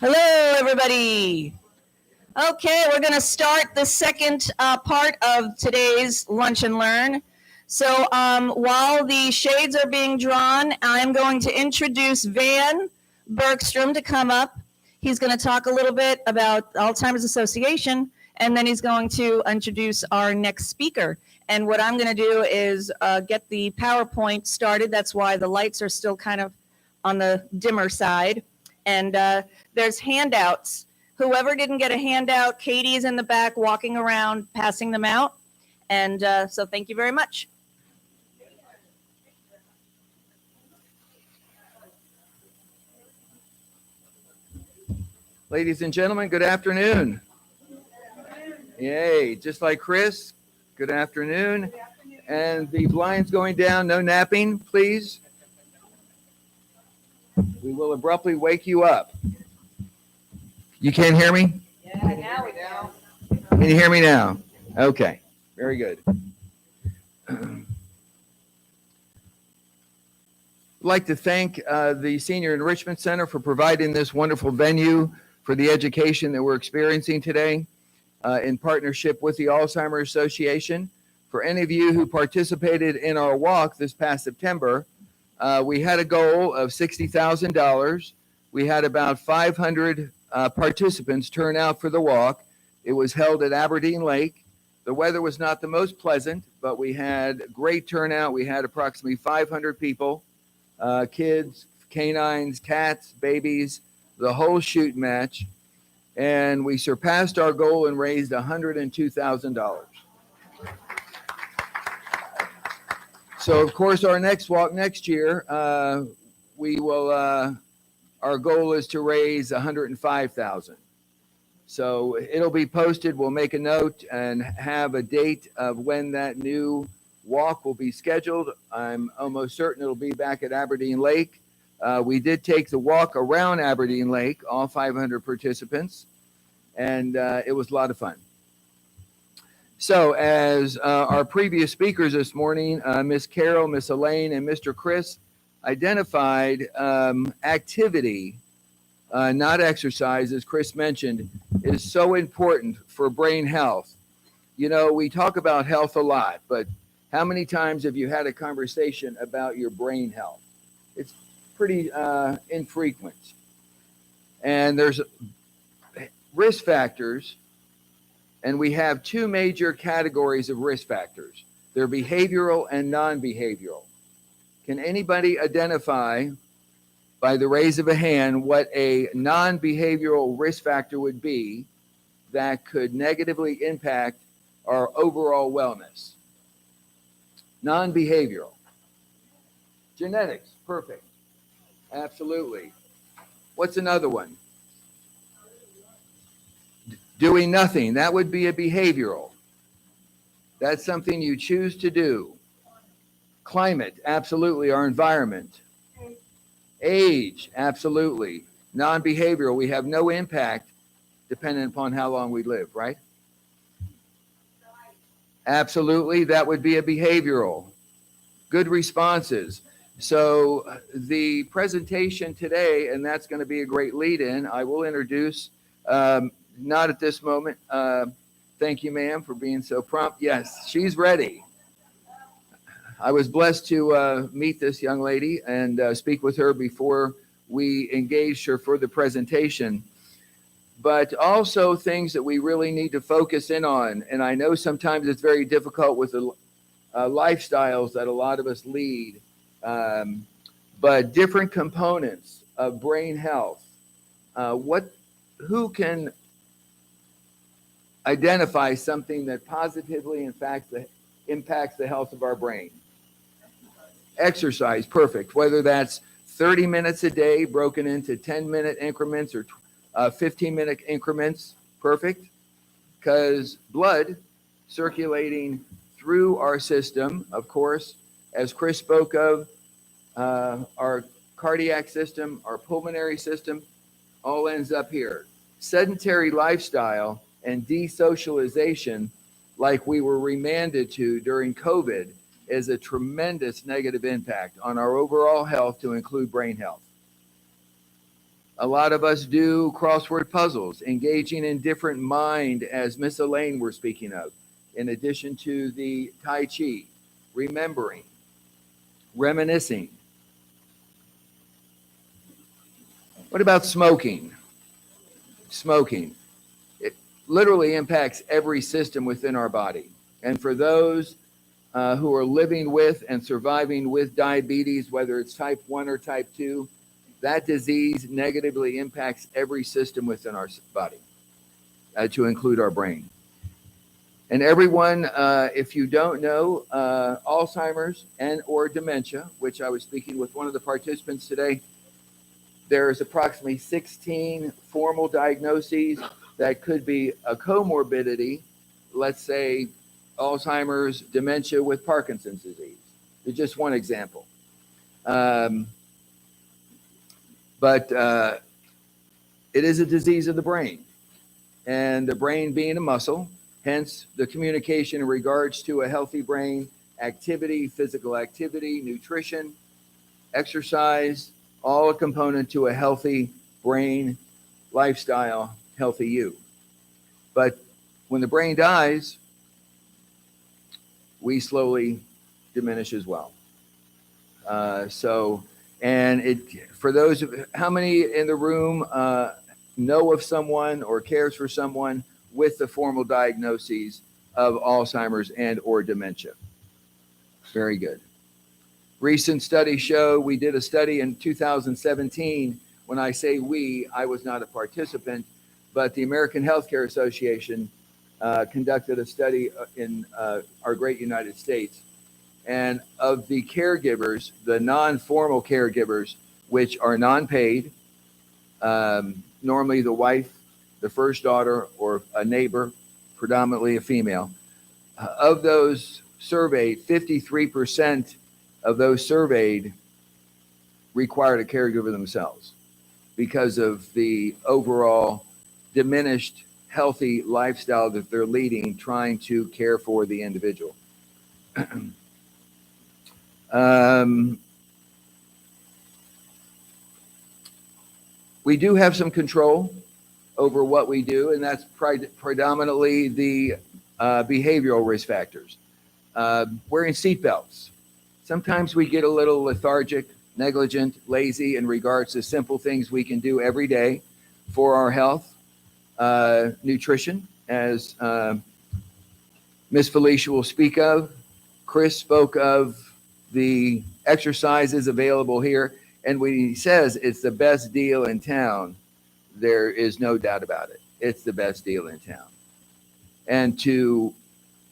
Hello, everybody. Okay, we're going to start the second part of today's Lunch and Learn. So while the shades are being drawn, I'm going to introduce Van Bergstrom to come up. He's going to talk a little bit about Alzheimer's Association, and then he's going to introduce our next speaker. And what I'm going to do is get the PowerPoint started. That's why the lights are still kind of on the dimmer side. And there's handouts. Whoever didn't get a handout, Katie is in the back walking around passing them out. And so thank you very much. Ladies and gentlemen, good afternoon. Yay, just like Chris, good afternoon. And the blinds going down, no napping, please. We will abruptly wake you up. You can't hear me? Yeah, now we know. Can you hear me now? Okay, very good. I'd like to thank the Senior Enrichment Center for providing this wonderful venue for the education that we're experiencing today in partnership with the Alzheimer's Association. For any of you who participated in our walk this past September, we had a goal of $60,000. We had about 500 participants turn out for the walk. It was held at Aberdeen Lake. The weather was not the most pleasant, but we had great turnout. We had approximately 500 people, kids, canines, cats, babies, the whole shoot match. And we surpassed our goal and raised $102,000. So, of course, our next walk next year, we will, our goal is to raise $105,000. So it'll be posted. We'll make a note and have a date of when that new walk will be scheduled. I'm almost certain it'll be back at Aberdeen Lake. We did take the walk around Aberdeen Lake, all 500 participants, and it was a lot of fun. So as our previous speakers this morning, Miss Carol, Miss Elaine, and Mr. Chris identified activity, not exercise, as Chris mentioned, is so important for brain health. You know, we talk about health a lot, but how many times have you had a conversation about your brain health? It's pretty infrequent. And there's risk factors, and we have two major categories of risk factors. They're behavioral and non-behavioral. Can anybody identify by the raise of a hand what a non-behavioral risk factor would be that could negatively impact our overall wellness? Non-behavioral. Genetics, perfect. Absolutely. What's another one? Doing nothing, that would be a behavioral. That's something you choose to do. Climate, absolutely, our environment. Age, absolutely. Non-behavioral, we have no impact dependent upon how long we live, right? Absolutely, that would be a behavioral. Good responses. So the presentation today, and that's going to be a great lead-in, I will introduce, not at this moment. Thank you, ma'am, for being so prompt. Yes, she's ready. I was blessed to meet this young lady and speak with her before we engaged her for the presentation. But also things that we really need to focus in on. And I know sometimes it's very difficult with the lifestyles that a lot of us lead. But different components of brain health. Who can identify something that positively impacts the health of our brain? Exercise, perfect. Whether that's 30 minutes a day broken into 10-minute increments or 15-minute increments, perfect. Because blood circulating through our system, of course, as Chris spoke of, our cardiac system, our pulmonary system, all ends up here. Sedentary lifestyle and desocialization, like we were remanded to during COVID, is a tremendous negative impact on our overall health, to include brain health. A lot of us do crossword puzzles, engaging in different mind, as Miss Elaine were speaking of, in addition to the Tai Chi, remembering, reminiscing. What about smoking? Smoking. It literally impacts every system within our body. And for those who are living with and surviving with diabetes, whether it's type 1 or type 2, that disease negatively impacts every system within our body, to include our brain. And everyone, if you don't know, Alzheimer's and or dementia, which I was speaking with one of the participants today, there's approximately 16 formal diagnoses that could be a comorbidity, let's say Alzheimer's, dementia with Parkinson's disease. It's just one example. But it is a disease of the brain, and the brain being a muscle, hence the communication in regards to a healthy brain, activity, physical activity, nutrition, exercise, all a component to a healthy brain, lifestyle, healthy you. But when the brain dies, we slowly diminish as well. And for those how many in the room know of someone or cares for someone with the formal diagnoses of Alzheimer's and or dementia? Very good. Recent studies show, we did a study in 2017. When I say we, I was not a participant, but the American Healthcare Association conducted a study in our great United States. And of the caregivers, the non-formal caregivers, which are non-paid, normally the wife, the first daughter, or a neighbor, predominantly a female, of those surveyed, 53% of those surveyed required a caregiver themselves because of the overall diminished healthy lifestyle that they're leading, trying to care for the individual. We do have some control over what we do, and that's predominantly the behavioral risk factors. Wearing seatbelts. Sometimes we get a little lethargic, negligent, lazy in regards to simple things we can do every day for our health. Nutrition, as Miss Felicia will speak of. Chris spoke of the exercises available here. And when he says it's the best deal in town, there is no doubt about it. It's the best deal in town. And to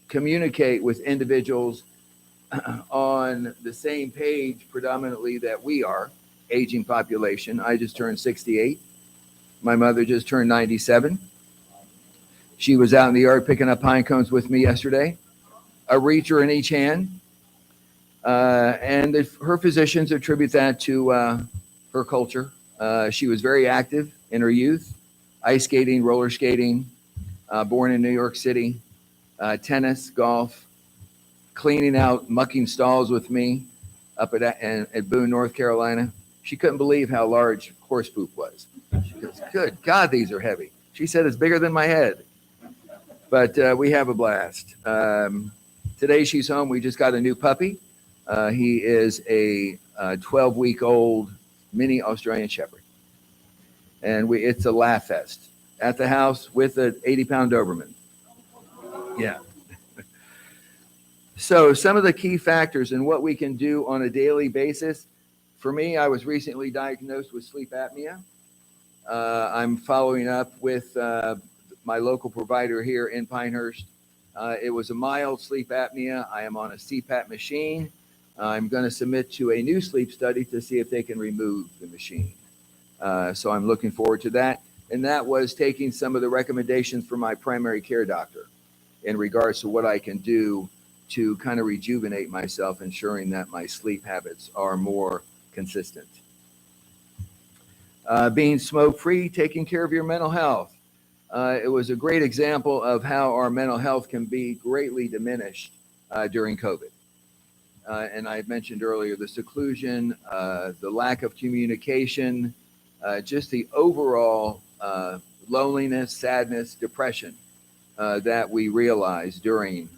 communicate with individuals on the same page predominantly that we are, aging population. I just turned 68. My mother just turned 97. She was out in the yard picking up pine cones with me yesterday, a reacher in each hand. And her physicians attribute that to her culture. She was very active in her youth, ice skating, roller skating, born in New York City, tennis, golf, cleaning out, mucking stalls with me up at Boone, North Carolina. She couldn't believe how large horse poop was. She goes, good God, these are heavy. She said it's bigger than my head. But we have a blast. Today she's home. We just got a new puppy. He is a 12-week-old mini Australian Shepherd. And it's a laugh fest at the house with an 80-pound Doberman. Yeah. So some of the key factors and what we can do on a daily basis. For me, I was recently diagnosed with sleep apnea. I'm following up with my local provider here in Pinehurst. It was a mild sleep apnea. I am on a CPAP machine. I'm going to submit to a new sleep study to see if they can remove the machine. So I'm looking forward to that. And that was taking some of the recommendations from my primary care doctor in regards to what I can do to kind of rejuvenate myself, ensuring that my sleep habits are more consistent. Being smoke-free, taking care of your mental health. It was a great example of how our mental health can be greatly diminished during COVID. And I mentioned earlier the seclusion, the lack of communication, just the overall loneliness, sadness, depression that we realized during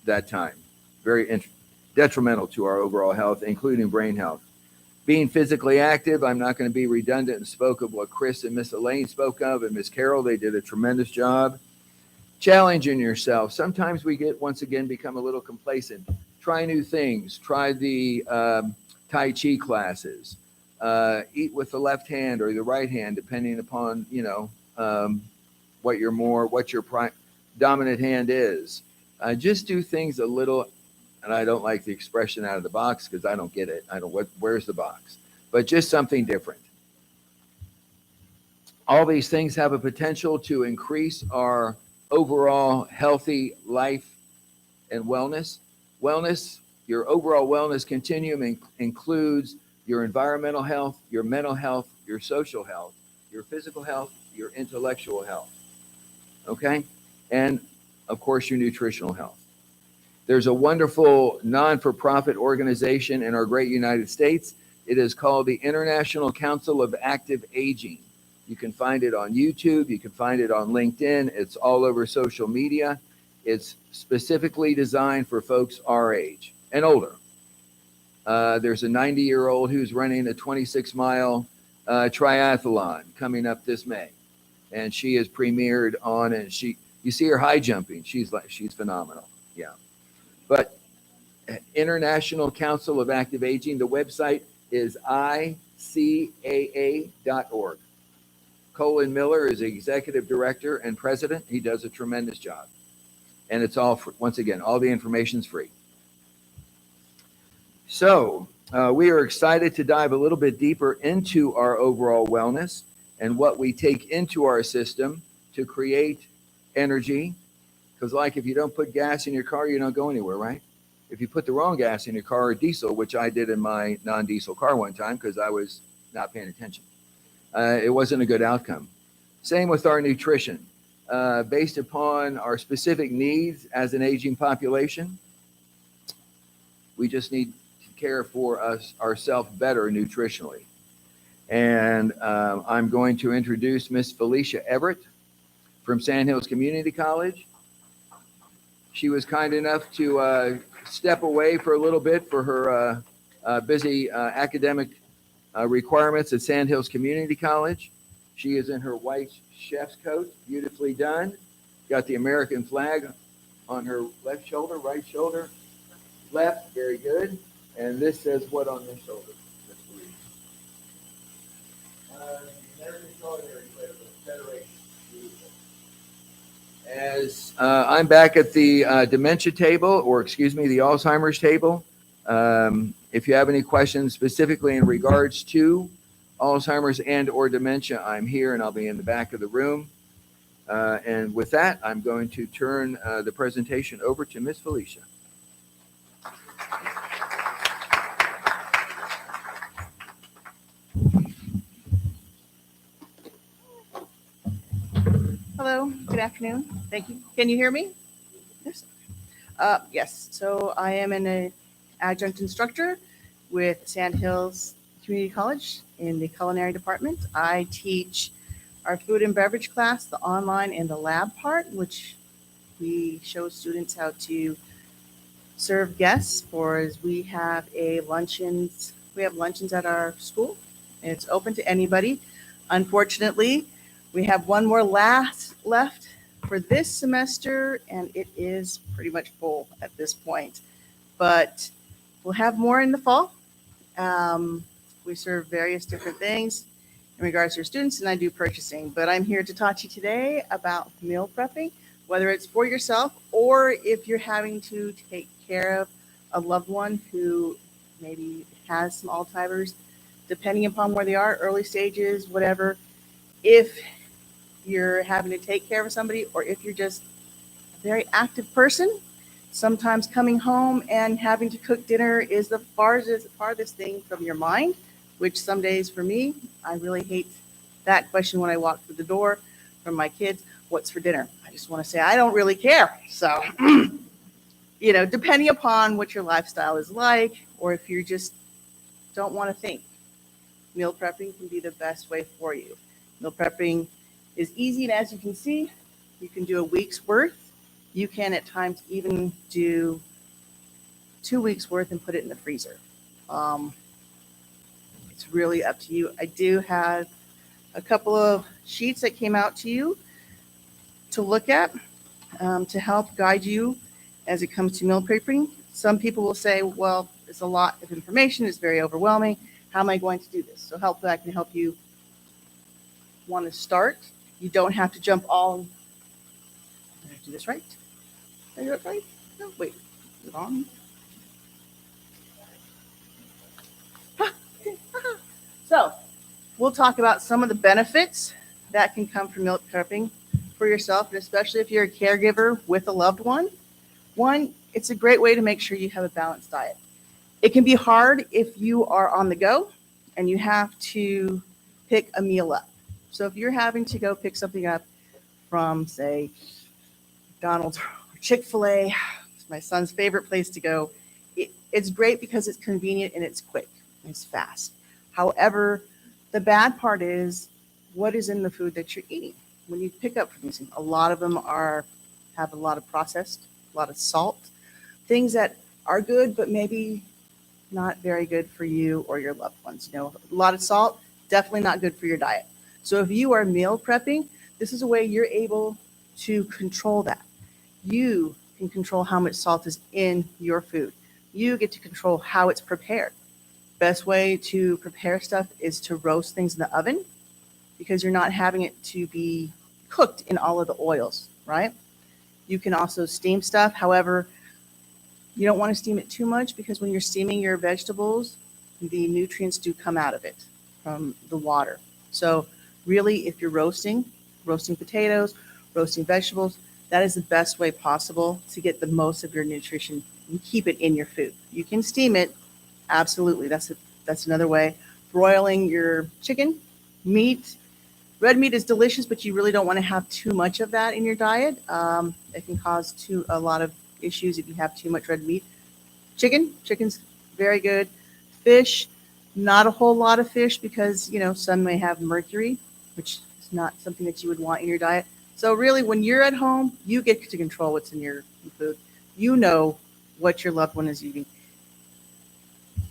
that time. Very detrimental to our overall health, including brain health. Being physically active, I'm not going to be redundant and spoke of what Chris and Miss Elaine spoke of, and Miss Carol, they did a tremendous job. Challenging yourself. Sometimes we once again, become a little complacent. Try new things. Try the Tai Chi classes. Eat with the left hand or the right hand, depending upon, what your dominant hand is. Just do things a little, and I don't like the expression out of the box because I don't get it. Where's the box? But just something different. All these things have a potential to increase our overall healthy life and wellness. Your overall wellness continuum includes your environmental health, your mental health, your social health, your physical health, your intellectual health. Okay? And of course, your nutritional health. There's a wonderful non-for-profit organization in our great United States. It is called the International Council of Active Aging. You can find it on YouTube. You can find it on LinkedIn. It's all over social media. It's specifically designed for folks our age and older. There's a 90-year-old who's running a 26-mile triathlon coming up this May. And she is premiered on, and you see her high jumping. She's phenomenal. Yeah. But International Council of Active Aging, the website is icaa.org. Colin Miller is the executive director and president. He does a tremendous job. And it's all, once again, all the information's free. So we are excited to dive a little bit deeper into our overall wellness and what we take into our system to create energy. Because like if you don't put gas in your car, you don't go anywhere, right? If you put the wrong gas in your car or diesel, which I did in my non-diesel car one time because I was not paying attention, it wasn't a good outcome. Same with our nutrition. Based upon our specific needs as an aging population, we just need to care for ourselves better nutritionally. And I'm going to introduce Miss Felicia Everett from Sandhills Community College. She was kind enough to step away for a little bit for her busy academic requirements at Sandhills Community College. She is in her white chef's coat, beautifully done. Got the American flag on her left shoulder, right shoulder, left, very good. And this says what on this shoulder? The American Solidarity Federation. Beautiful. As I'm back at the dementia table, or excuse me, the Alzheimer's table. If you have any questions specifically in regards to Alzheimer's and or dementia, I'm here and I'll be in the back of the room. And with that, I'm going to turn the presentation over to Miss Felicia. Hello, good afternoon. Thank you. Can you hear me? Yes. Yes. So I am an adjunct instructor with Sandhills Community College in the culinary department. I teach our food and beverage class, the online and the lab part, which we show students how to serve guests. We have luncheons at our school, and it's open to anybody. Unfortunately, we have one more left for this semester, and it is pretty much full at this point. But we'll have more in the fall. We serve various different things in regards to our students, and I do purchasing. But I'm here to talk to you today about meal prepping, whether it's for yourself or if you're having to take care of a loved one who maybe has some Alzheimer's, depending upon where they are, early stages, whatever. If you're having to take care of somebody, or if you're just a very active person, sometimes coming home and having to cook dinner is the farthest thing from your mind, which some days for me, I really hate that question when I walk through the door from my kids, what's for dinner? I just want to say, I don't really care. So, depending upon what your lifestyle is like, or if you just don't want to think. meal prepping can be the best way for you. Meal prepping is easy, and as you can see, you can do a week's worth. You can at times even do 2 weeks worth and put it in the freezer. It's really up to you. I do have a couple of sheets that came out to you to look at to help guide you as it comes to meal prepping. Some people will say, well, it's a lot of information, it's very overwhelming. How am I going to do this? So hopefully I can help you want to start. You don't have to jump all. Did I do this right? Did I do it right? No, wait. Is it on? So we'll talk about some of the benefits that can come from meal prepping for yourself, and especially if you're a caregiver with a loved one. One, it's a great way to make sure you have a balanced diet. It can be hard if you are on the go and you have to pick a meal up. So if you're having to go pick something up from, say, McDonald's or Chick-fil-A, it's my son's favorite place to go, it's great because it's convenient and it's quick, and it's fast. However, the bad part is what is in the food that you're eating. When you pick up from these, a lot of them have a lot of processed, a lot of salt, things that are good, but maybe not very good for you or your loved ones. You know, a lot of salt, definitely not good for your diet. So if you are meal prepping, this is a way you're able to control that. You can control how much salt is in your food. You get to control how it's prepared. Best way to prepare stuff is to roast things in the oven because you're not having it to be cooked in all of the oils, right? You can also steam stuff. However, you don't want to steam it too much because when you're steaming your vegetables, the nutrients do come out of it from the water. So really, if you're roasting potatoes, roasting vegetables, that is the best way possible to get the most of your nutrition and keep it in your food. You can steam it. Absolutely. That's another way. Broiling your chicken, meat. Red meat is delicious, but you really don't want to have too much of that in your diet. It can cause a lot of issues if you have too much red meat. Chicken's very good. Fish, not a whole lot of fish because, you know, some may have mercury, which is not something that you would want in your diet. So really, when you're at home, you get to control what's in your food. You know what your loved one is eating.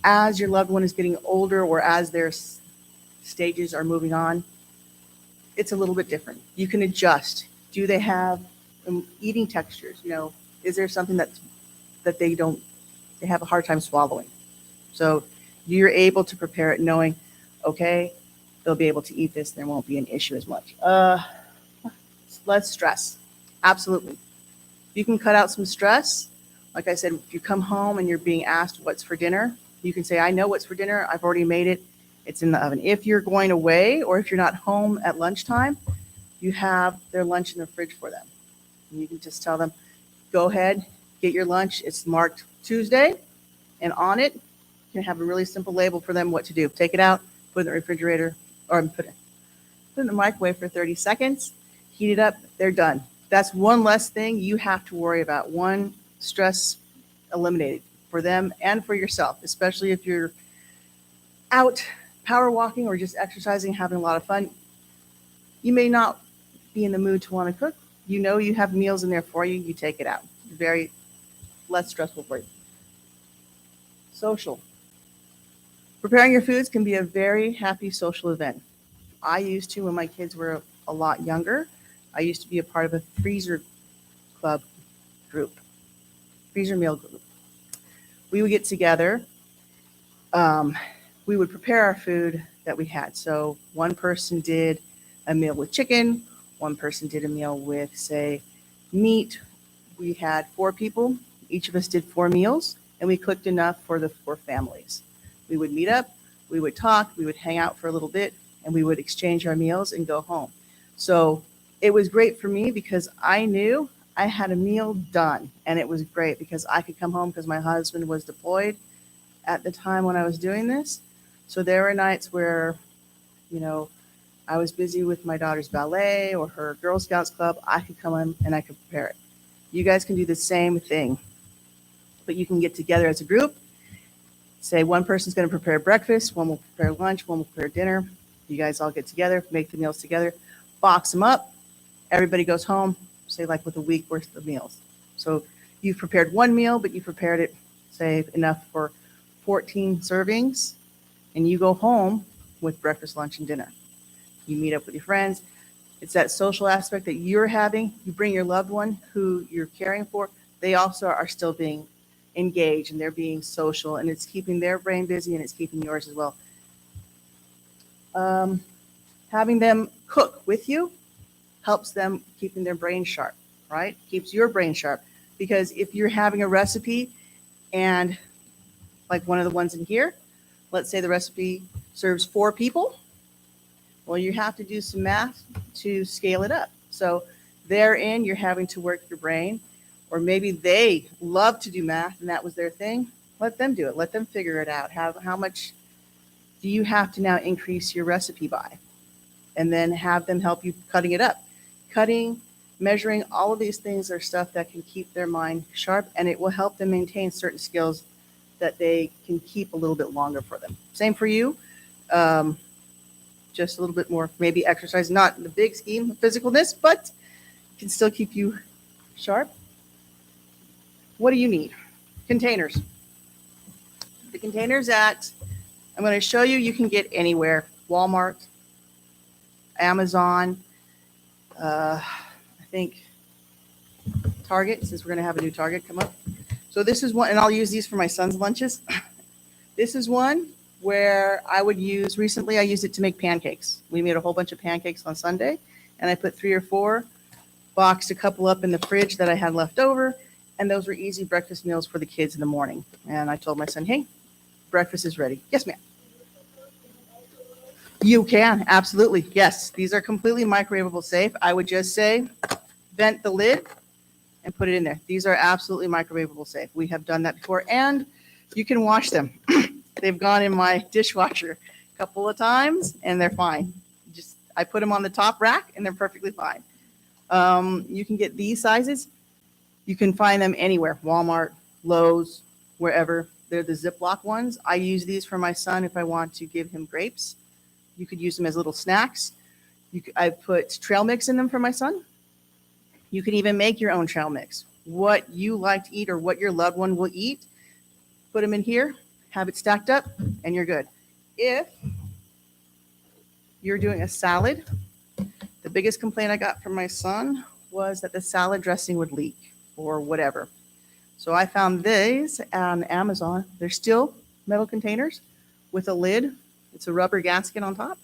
As your loved one is getting older or as their stages are moving on, it's a little bit different. You can adjust. Do they have eating textures? You know, is there something that they have a hard time swallowing? So you're able to prepare it knowing, okay, they'll be able to eat this. There won't be an issue as much. Less stress. Absolutely. You can cut out some stress. Like I said, if you come home and you're being asked what's for dinner, you can say, I know what's for dinner. I've already made it. It's in the oven. If you're going away or if you're not home at lunchtime, you have their lunch in the fridge for them. And you can just tell them, go ahead, get your lunch. It's marked Tuesday, and on it, you can have a really simple label for them what to do. Take it out, put it in the refrigerator, or put it in the microwave for 30 seconds, heat it up, they're done. That's one less thing you have to worry about. One stress eliminated for them and for yourself, especially if you're out power walking or just exercising, having a lot of fun. You may not be in the mood to want to cook. You know you have meals in there for you. You take it out. Very less stressful for you. Social. Preparing your foods can be a very happy social event. I used to when my kids were a lot younger. I used to be a part of a freezer club group, freezer meal group. We would get together. We would prepare our food that we had. So one person did a meal with chicken. One person did a meal with, say, meat. We had 4 people. Each of us did 4 meals, and we cooked enough for the 4 families. We would meet up, we would talk, we would hang out for a little bit, and we would exchange our meals and go home. So it was great for me because I knew I had a meal done, and it was great because I could come home because my husband was deployed at the time when I was doing this. So there were nights where, you know, I was busy with my daughter's ballet or her Girl Scouts club. I could come in and I could prepare it. You guys can do the same thing, but you can get together as a group Say one person's going to prepare breakfast, one will prepare lunch, one will prepare dinner. You guys all get together, make the meals together, box them up. Everybody goes home, say like with a week worth of meals. So you've prepared one meal, but you prepared it, say, enough for 14 servings, and you go home with breakfast, lunch, and dinner. You meet up with your friends. It's that social aspect that you're having. You bring your loved one who you're caring for. They also are still being engaged and they're being social, and it's keeping their brain busy and it's keeping yours as well. Having them cook with you helps them keeping their brain sharp, right? Keeps your brain sharp. Because if you're having a recipe and like one of the ones in here, let's say the recipe serves 4 people, well, you have to do some math to scale it up. So therein, you're having to work your brain, or maybe they love to do math and that was their thing. Let them do it. Let them figure it out. How much do you have to now increase your recipe by? And then have them help you cutting it up. Cutting, measuring, all of these things are stuff that can keep their mind sharp, and it will help them maintain certain skills that they can keep a little bit longer for them. Same for you. Just a little bit more, maybe exercise, not in the big scheme of physicalness, but can still keep you sharp. What do you need? Containers. The containers that I'm going to show you, you can get anywhere. Walmart, Amazon, I think Target, since we're going to have a new Target come up. So this is one, and I'll use these for my son's lunches. This is one where I would use, recently I used it to make pancakes. We made a whole bunch of pancakes on Sunday, and I put 3 or 4, boxed a couple up in the fridge that I had left over, and those were easy breakfast meals for the kids in the morning. And I told my son, hey, breakfast is ready. Yes, ma'am. You can, absolutely. Yes, these are completely microwavable safe. I would just say vent the lid and put it in there. These are absolutely microwavable safe. We have done that before, and you can wash them. They've gone in my dishwasher a couple of times and they're fine. Just I put them on the top rack and they're perfectly fine. You can get these sizes. You can find them anywhere, Walmart, Lowe's, wherever. They're the Ziploc ones. I use these for my son if I want to give him grapes. You could use them as little snacks. I put trail mix in them for my son. You can even make your own trail mix. What you like to eat or what your loved one will eat, put them in here, have it stacked up, and you're good. If you're doing a salad, the biggest complaint I got from my son was that the salad dressing would leak or whatever. So I found these on Amazon. They're still metal containers with a lid. It's a rubber gasket on top,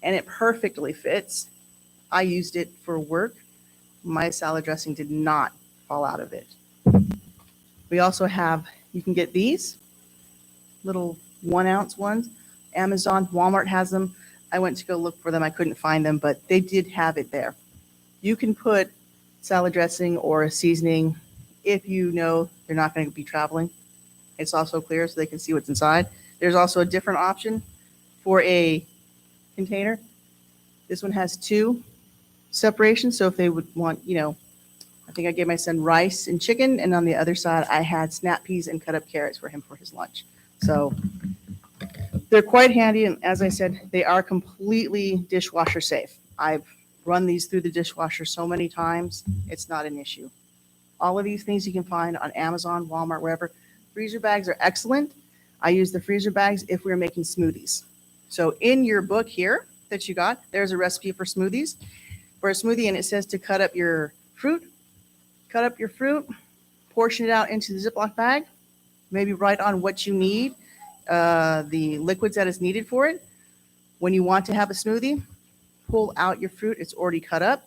and it perfectly fits. I used it for work. My salad dressing did not fall out of it. We also have, you can get these little 1 ounce ones. Amazon, Walmart has them. I went to go look for them. I couldn't find them, but they did have it there. You can put salad dressing or a seasoning if you know they're not going to be traveling. It's also clear so they can see what's inside. There's also a different option for a container. This one has 2 separations. So if they would want, I think I gave my son rice and chicken, and on the other side, I had snap peas and cut up carrots for him for his lunch. So they're quite handy. And as I said, they are completely dishwasher safe. I've run these through the dishwasher so many times. It's not an issue. All of these things you can find on Amazon, Walmart, wherever. Freezer bags are excellent. I use the freezer bags if we're making smoothies. So in your book here that you got, there's a recipe for smoothies. For a smoothie, and it says to cut up your fruit, portion it out into the Ziploc bag, maybe write on what you need, the liquids that is needed for it. When you want to have a smoothie, pull out your fruit. It's already cut up.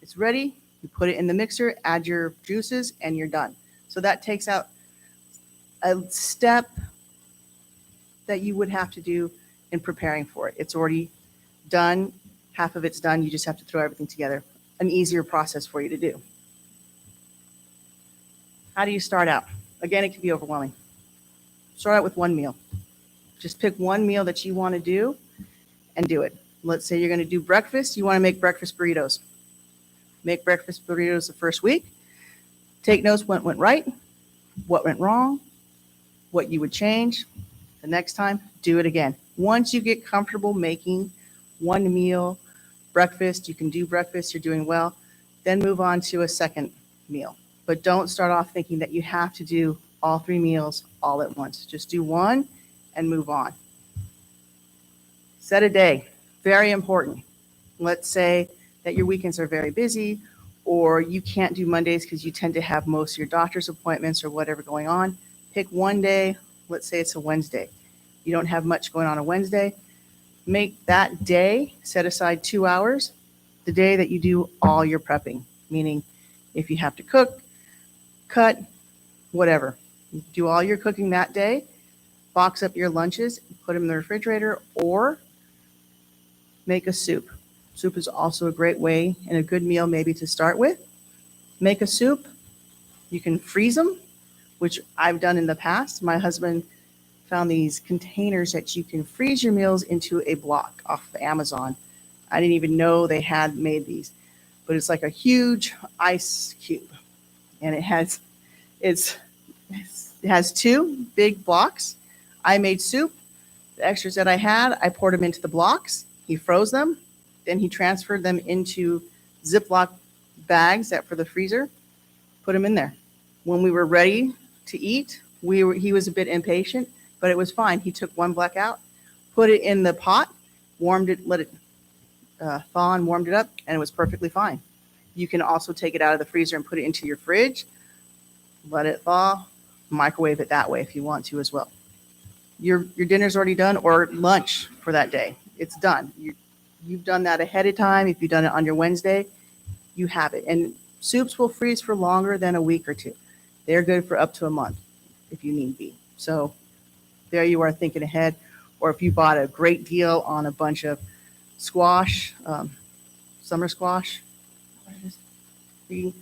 It's ready. You put it in the mixer, add your juices, and you're done. So that takes out a step that you would have to do in preparing for it. It's already done. Half of it's done. You just have to throw everything together. An easier process for you to do. How do you start out? Again, it can be overwhelming. Start out with 1 meal. Just pick 1 meal that you want to do and do it. Let's say you're going to do breakfast. You want to make breakfast burritos. Make breakfast burritos the first week. Take notes what went right, what went wrong, what you would change. The next time, do it again. Once you get comfortable making one meal, breakfast, you can do breakfast, you're doing well, then move on to a second meal. But don't start off thinking that you have to do all 3 meals all at once. Just do one and move on. Set a day, very important. Let's say that your weekends are very busy, or you can't do Mondays because you tend to have most of your doctor's appointments or whatever going on. Pick one day, let's say it's a Wednesday. You don't have much going on Wednesday. Make that day, set aside 2 hours, the day that you do all your prepping, meaning if you have to cook, cut, whatever. You do all your cooking that day, box up your lunches, put them in the refrigerator, or make a soup. Soup is also a great way and a good meal maybe to start with. Make a soup. You can freeze them, which I've done in the past. My husband found these containers that you can freeze your meals into a block off of Amazon. I didn't even know they had made these, but it's like a huge ice cube, and it has 2 big blocks. I made soup. The extras that I had, I poured them into the blocks. He froze them. Then he transferred them into Ziploc bags that for the freezer, put them in there. When we were ready to eat, he was a bit impatient, but it was fine. He took one block out, put it in the pot, warmed it, let it thaw and warmed it up, and it was perfectly fine. You can also take it out of the freezer and put it into your fridge, let it thaw, microwave it that way if you want to as well. Your dinner's already done, or lunch for that day. It's done. You've done that ahead of time. If you've done it on your Wednesday, you have it. And soups will freeze for longer than a week or 2. They're good for up to a month if you need be. So there you are thinking ahead. Or if you bought a great deal on a bunch of squash, summer squash, sweet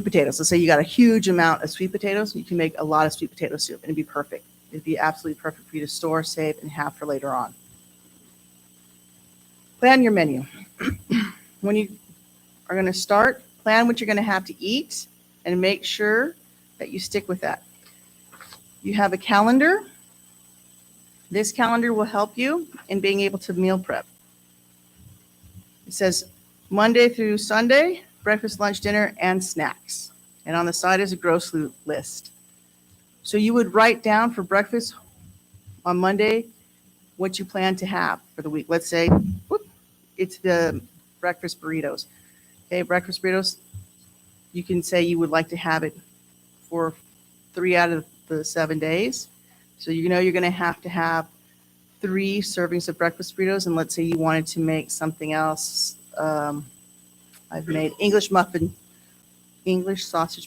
potatoes. Let's say you got a huge amount of sweet potatoes. You can make a lot of sweet potato soup and it'd be perfect. It'd be absolutely perfect for you to store, save, and have for later on. Plan your menu. When you are going to start, plan what you're going to have to eat and make sure that you stick with that. You have a calendar. This calendar will help you in being able to meal prep. It says Monday through Sunday, breakfast, lunch, dinner, and snacks. And on the side is a grocery list. So you would write down for breakfast on Monday what you plan to have for the week. Let's say it's the breakfast burritos. Okay, breakfast burritos, you can say you would like to have it for 3 out of the 7 days. So you know you're going to have 3 servings of breakfast burritos. And let's say you wanted to make something else. I've made English sausage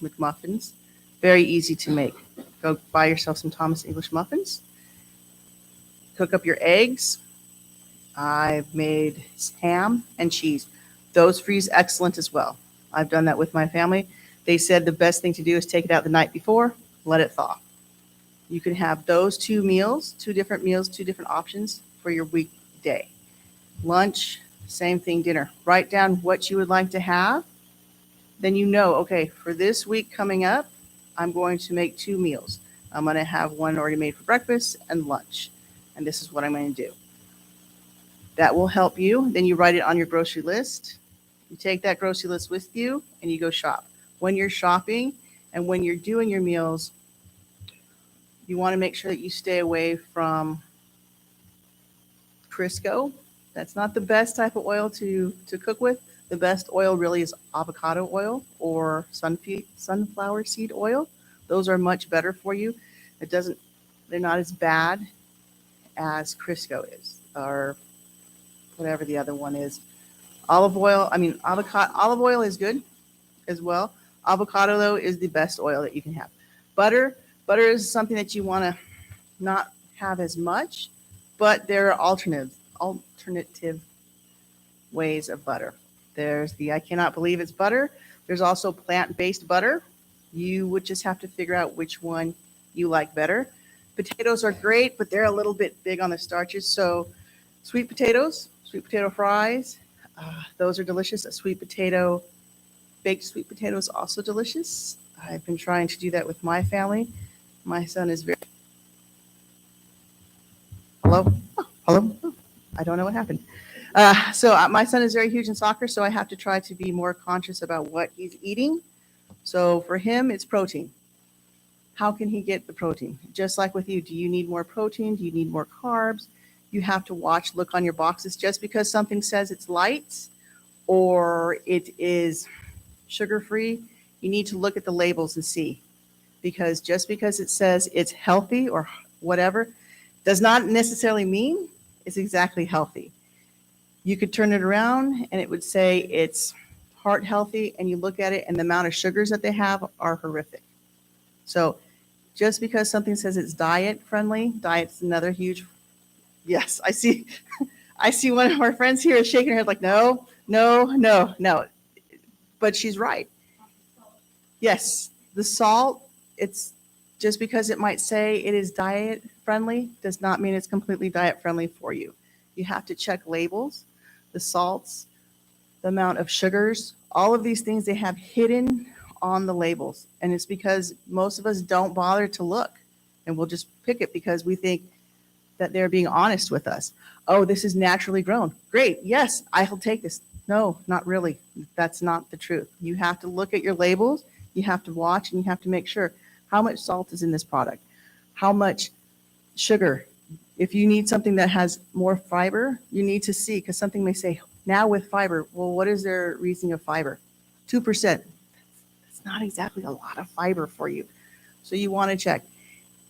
McMuffins. Very easy to make. Go buy yourself some Thomas English muffins. Cook up your eggs. I've made ham and cheese. Those freeze excellent as well. I've done that with my family. They said the best thing to do is take it out the night before, let it thaw. You can have those 2 meals, 2 different meals, 2 different options for your weekday. Lunch, same thing, dinner. Write down what you would like to have. Then you know, okay, for this week coming up, I'm going to make 2 meals. I'm going to have one already made for breakfast and lunch. And this is what I'm going to do. That will help you. Then you write it on your grocery list. You take that grocery list with you and you go shop. When you're shopping and when you're doing your meals, you want to make sure that you stay away from Crisco. That's not the best type of oil to cook with. The best oil really is avocado oil or sunflower seed oil. Those are much better for you. They're not as bad as Crisco is, or whatever the other one is. Olive oil is good as well. Avocado, though, is the best oil that you can have. Butter is something that you want to not have as much, but there are alternative ways of butter. There's I cannot believe it's butter. There's also plant-based butter. You would just have to figure out which one you like better. Potatoes are great, but they're a little bit big on the starches. So sweet potatoes, sweet potato fries, those are delicious. Baked sweet potato is also delicious. I've been trying to do that with my family. My son is very. Hello? Oh, hello? Oh, I don't know what happened. My son is very huge in soccer, so I have to try to be more conscious about what he's eating. So for him, it's protein. How can he get the protein? Just like with you, do you need more protein? Do you need more carbs? You have to look on your boxes. Just because something says it's light or it is sugar-free, you need to look at the labels and see. Because just because it says it's healthy or whatever, does not necessarily mean it's exactly healthy. You could turn it around and it would say it's heart healthy, and you look at it and the amount of sugars that they have are horrific. So just because something says it's diet friendly, diet's another huge, yes, I see one of our friends here is shaking her head like, no. But she's right. Yes, the salt, it's just because it might say it is diet friendly does not mean it's completely diet friendly for you. You have to check labels, the salts, the amount of sugars, all of these things they have hidden on the labels. And it's because most of us don't bother to look, and we'll just pick it because we think that they're being honest with us. Oh, this is naturally grown. Great. Yes, I'll take this. No, not really. That's not the truth. You have to look at your labels. You have to watch, and you have to make sure how much salt is in this product, how much sugar. If you need something that has more fiber, you need to see, because something may say now with fiber. Well, what is their reasoning of fiber? 2%. That's not exactly a lot of fiber for you. So you want to check.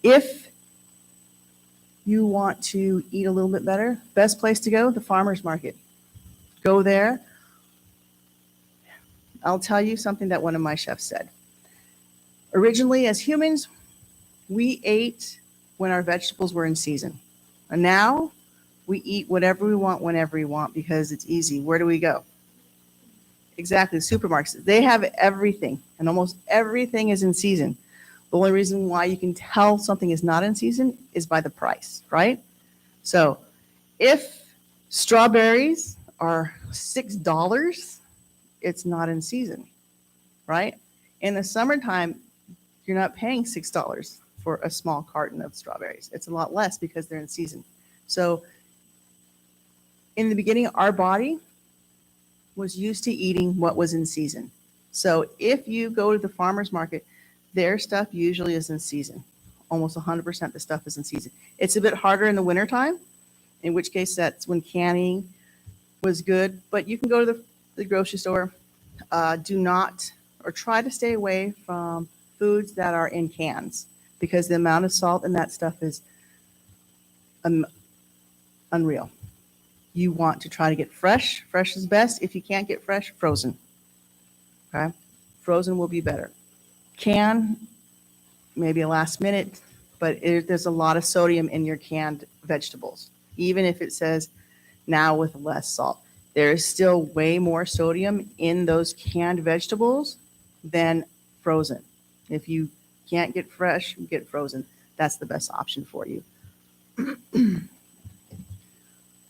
If you want to eat a little bit better, best place to go, the farmer's market. Go there. I'll tell you something that one of my chefs said. Originally, as humans, we ate when our vegetables were in season. And now we eat whatever we want, whenever we want, because it's easy. Where do we go? Exactly, supermarkets. They have everything, and almost everything is in season. The only reason why you can tell something is not in season is by the price, right? So if strawberries are $6, it's not in season, right? In the summertime, you're not paying $6 for a small carton of strawberries. It's a lot less because they're in season. So in the beginning, our body was used to eating what was in season. So if you go to the farmer's market, their stuff usually is in season. Almost 100% of the stuff is in season. It's a bit harder in the wintertime, in which case that's when canning was good. But you can go to the grocery store. Do not, or try to stay away from foods that are in cans, because the amount of salt in that stuff is unreal. You want to try to get fresh. Fresh is best. If you can't get fresh, frozen. Okay? Frozen will be better. Can, maybe a last minute, but there's a lot of sodium in your canned vegetables. Even if it says now with less salt, there is still way more sodium in those canned vegetables than frozen. If you can't get fresh, get frozen. That's the best option for you. You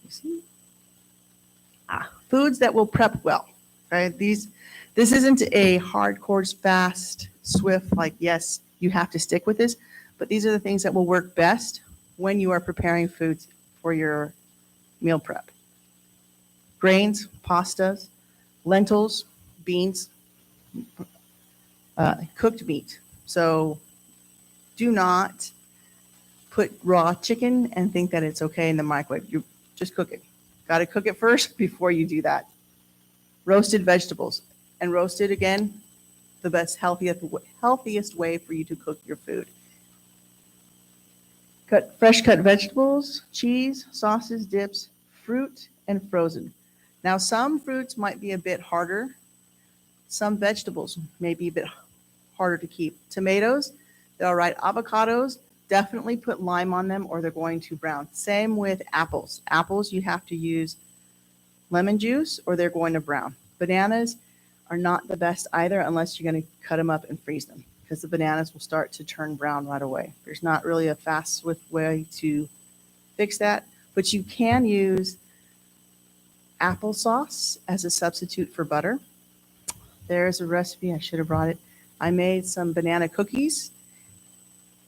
see? Foods that will prep well, right? This isn't a hardcore, fast, swift, like, yes, you have to stick with this, but these are the things that will work best when you are preparing foods for your meal prep. Grains, pastas, lentils, beans, cooked meat. So do not put raw chicken and think that it's okay in the microwave. You just cook it. Got to cook it first before you do that. Roasted vegetables. And roasted, again, the best, healthiest way for you to cook your food. Fresh cut vegetables, cheese, sauces, dips, fruit, and frozen. Now, some fruits might be a bit harder. Some vegetables may be a bit harder to keep. Tomatoes, they're all right. Avocados, definitely put lime on them or they're going to brown. Same with apples. Apples, you have to use lemon juice or they're going to brown. Bananas are not the best either unless you're going to cut them up and freeze them, because the bananas will start to turn brown right away. There's not really a fast, swift way to fix that, but you can use applesauce as a substitute for butter. There's a recipe, I should have brought it. I made some banana cookies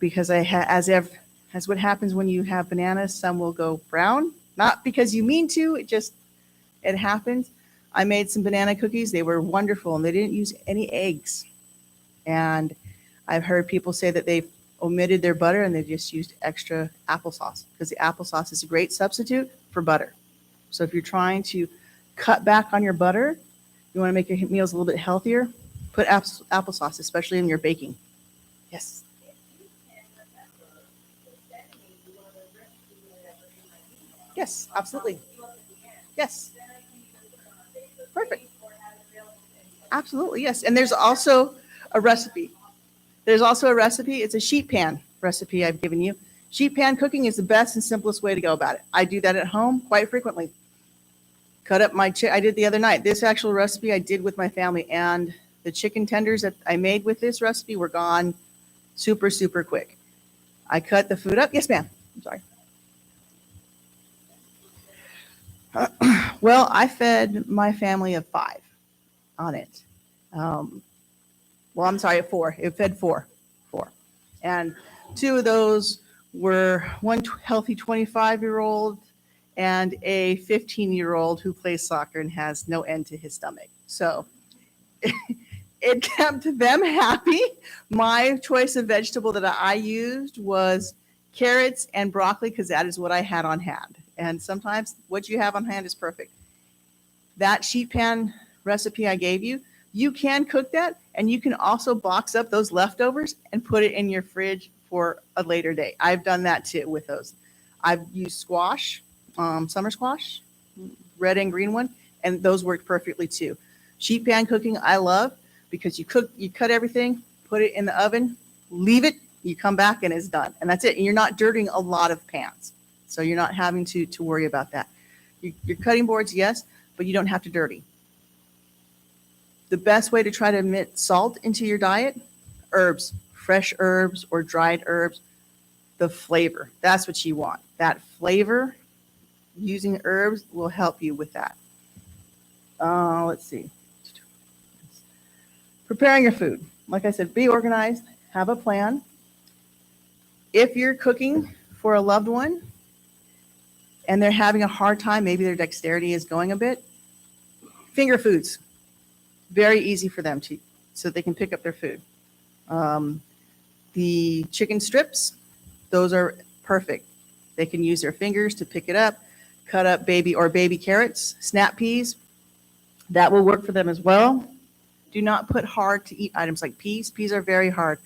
because as what happens when you have bananas, some will go brown. Not because you mean to, it happens. I made some banana cookies. They were wonderful and they didn't use any eggs. And I've heard people say that they've omitted their butter and they just used extra applesauce because the applesauce is a great substitute for butter. So if you're trying to cut back on your butter, you want to make your meals a little bit healthier, put applesauce, especially in your baking. Yes. Yes, absolutely. Yes. Perfect. Absolutely, yes. And there's also a recipe. It's a sheet pan recipe I've given you. Sheet pan cooking is the best and simplest way to go about it. I do that at home quite frequently. Cut up I did the other night. This actual recipe I did with my family, and the chicken tenders that I made with this recipe were gone super, super quick. I cut the food up. Yes, ma'am. I'm sorry. Well, I fed my family of 5 on it. I'm sorry, 4. It fed 4. And 2 of those were one healthy 25-year-old and a 15-year-old who plays soccer and has no end to his stomach. So it kept them happy. My choice of vegetable that I used was carrots and broccoli because that is what I had on hand. And sometimes what you have on hand is perfect. That sheet pan recipe I gave you, you can cook that and you can also box up those leftovers and put it in your fridge for a later day. I've done that too with those. I've used squash, summer squash, red and green one, and those worked perfectly too. Sheet pan cooking I love because you cut everything, put it in the oven, leave it, you come back and it's done. And that's it. And you're not dirtying a lot of pans. So you're not having to worry about that. Your cutting boards, yes, but you don't have to dirty. The best way to try to omit salt into your diet, herbs, fresh herbs or dried herbs, the flavor. That's what you want. That flavor, using herbs will help you with that. Let's see. Preparing your food. Like I said, be organized, have a plan. If you're cooking for a loved one, and they're having a hard time, maybe their dexterity is going a bit, finger foods, very easy for them to, so they can pick up their food. The chicken strips, those are perfect. They can use their fingers to pick it up, cut up baby carrots, snap peas. That will work for them as well. Do not put hard to eat items like peas. Peas are very hard.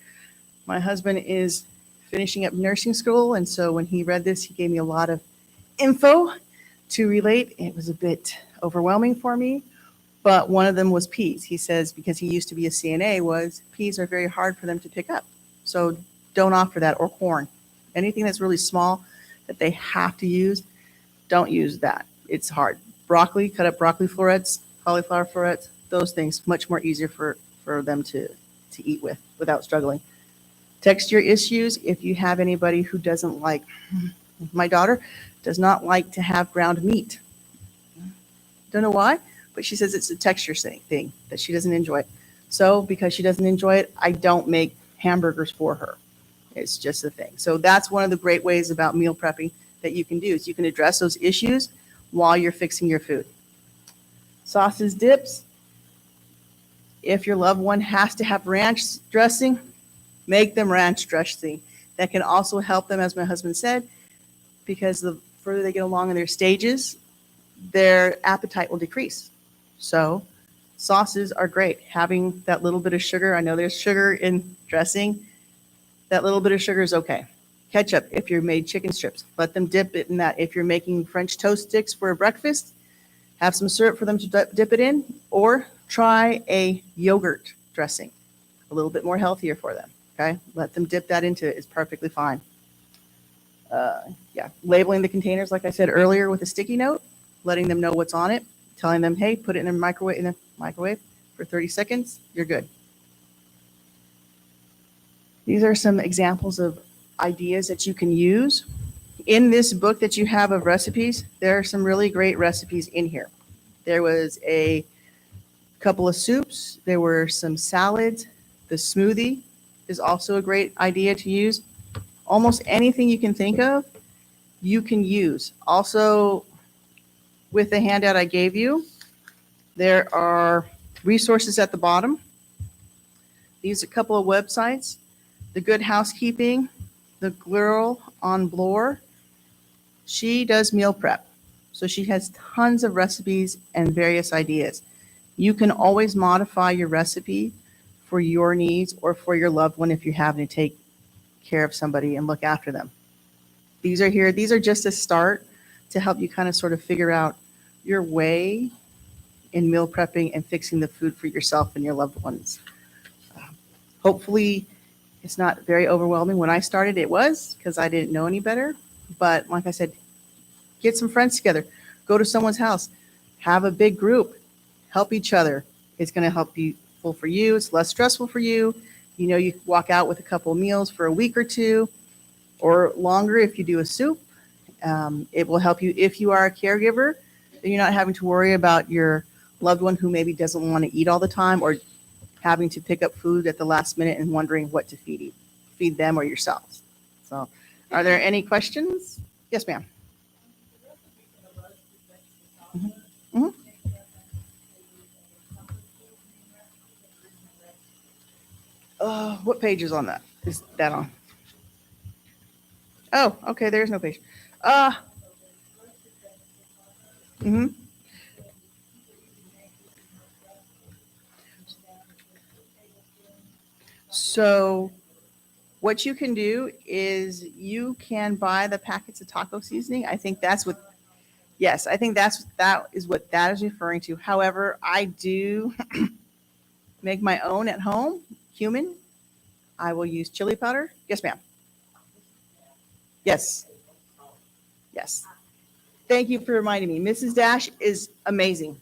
My husband is finishing up nursing school, and so when he read this, he gave me a lot of info to relate. It was a bit overwhelming for me, but one of them was peas. He says, because he used to be a CNA, was peas are very hard for them to pick up. So don't offer that, or corn. Anything that's really small that they have to use, don't use that. It's hard. Broccoli, cut up broccoli florets, cauliflower florets, those things, much more easier for them to eat without struggling. Texture issues, if you have anybody who doesn't like, my daughter does not like to have ground meat. Don't know why, but she says it's a texture thing that she doesn't enjoy it. So because she doesn't enjoy it, I don't make hamburgers for her. It's just a thing. So that's one of the great ways about meal prepping that you can do, is you can address those issues while you're fixing your food. Sauces, dips. If your loved one has to have ranch dressing, make them ranch dressing. That can also help them, as my husband said, because the further they get along in their stages, their appetite will decrease. So sauces are great. Having that little bit of sugar, I know there's sugar in dressing, that little bit of sugar is okay. Ketchup, if you're made chicken strips, let them dip it in that. If you're making French toast sticks for a breakfast, have some syrup for them to dip it in, or try a yogurt dressing, a little bit more healthier for them. Okay, let them dip that into it. It's perfectly fine. Labeling the containers, like I said earlier, with a sticky note, letting them know what's on it, telling them, hey, put it in the microwave for 30 seconds. You're good. These are some examples of ideas that you can use. In this book that you have of recipes, there are some really great recipes in here. There was a couple of soups. There were some salads. The smoothie is also a great idea to use. almost anything you can think of, you can use. Also, with the handout I gave you, there are resources at the bottom. These are a couple of websites. The Good Housekeeping, the girl on Bloor, she does meal prep. So she has tons of recipes and various ideas. You can always modify your recipe for your needs or for your loved one if you're having to take care of somebody and look after them. These are here. These are just a start to help you kind of sort of figure out your way in meal prepping and fixing the food for yourself and your loved ones. Hopefully, it's not very overwhelming. When I started, it was because I didn't know any better. But like I said, get some friends together, go to someone's house, have a big group, help each other. It's going to help you for you. It's less stressful for you. You know, you walk out with a couple of meals for a week or two or longer if you do a soup. It will help you if you are a caregiver. Then you're not having to worry about your loved one who maybe doesn't want to eat all the time or having to pick up food at the last minute and wondering what to feed them or yourselves. So are there any questions? Yes, ma'am. Mhm. What page is on that? Is that on? Oh, okay, there's no page. Mhm. So what you can do is you can buy the packets of taco seasoning. I think that's what, yes, I think that is what that is referring to. However, I do make my own at home, cumin. I will use chili powder. Yes, ma'am. Yes. Yes. Thank you for reminding me. Mrs. Dash is amazing.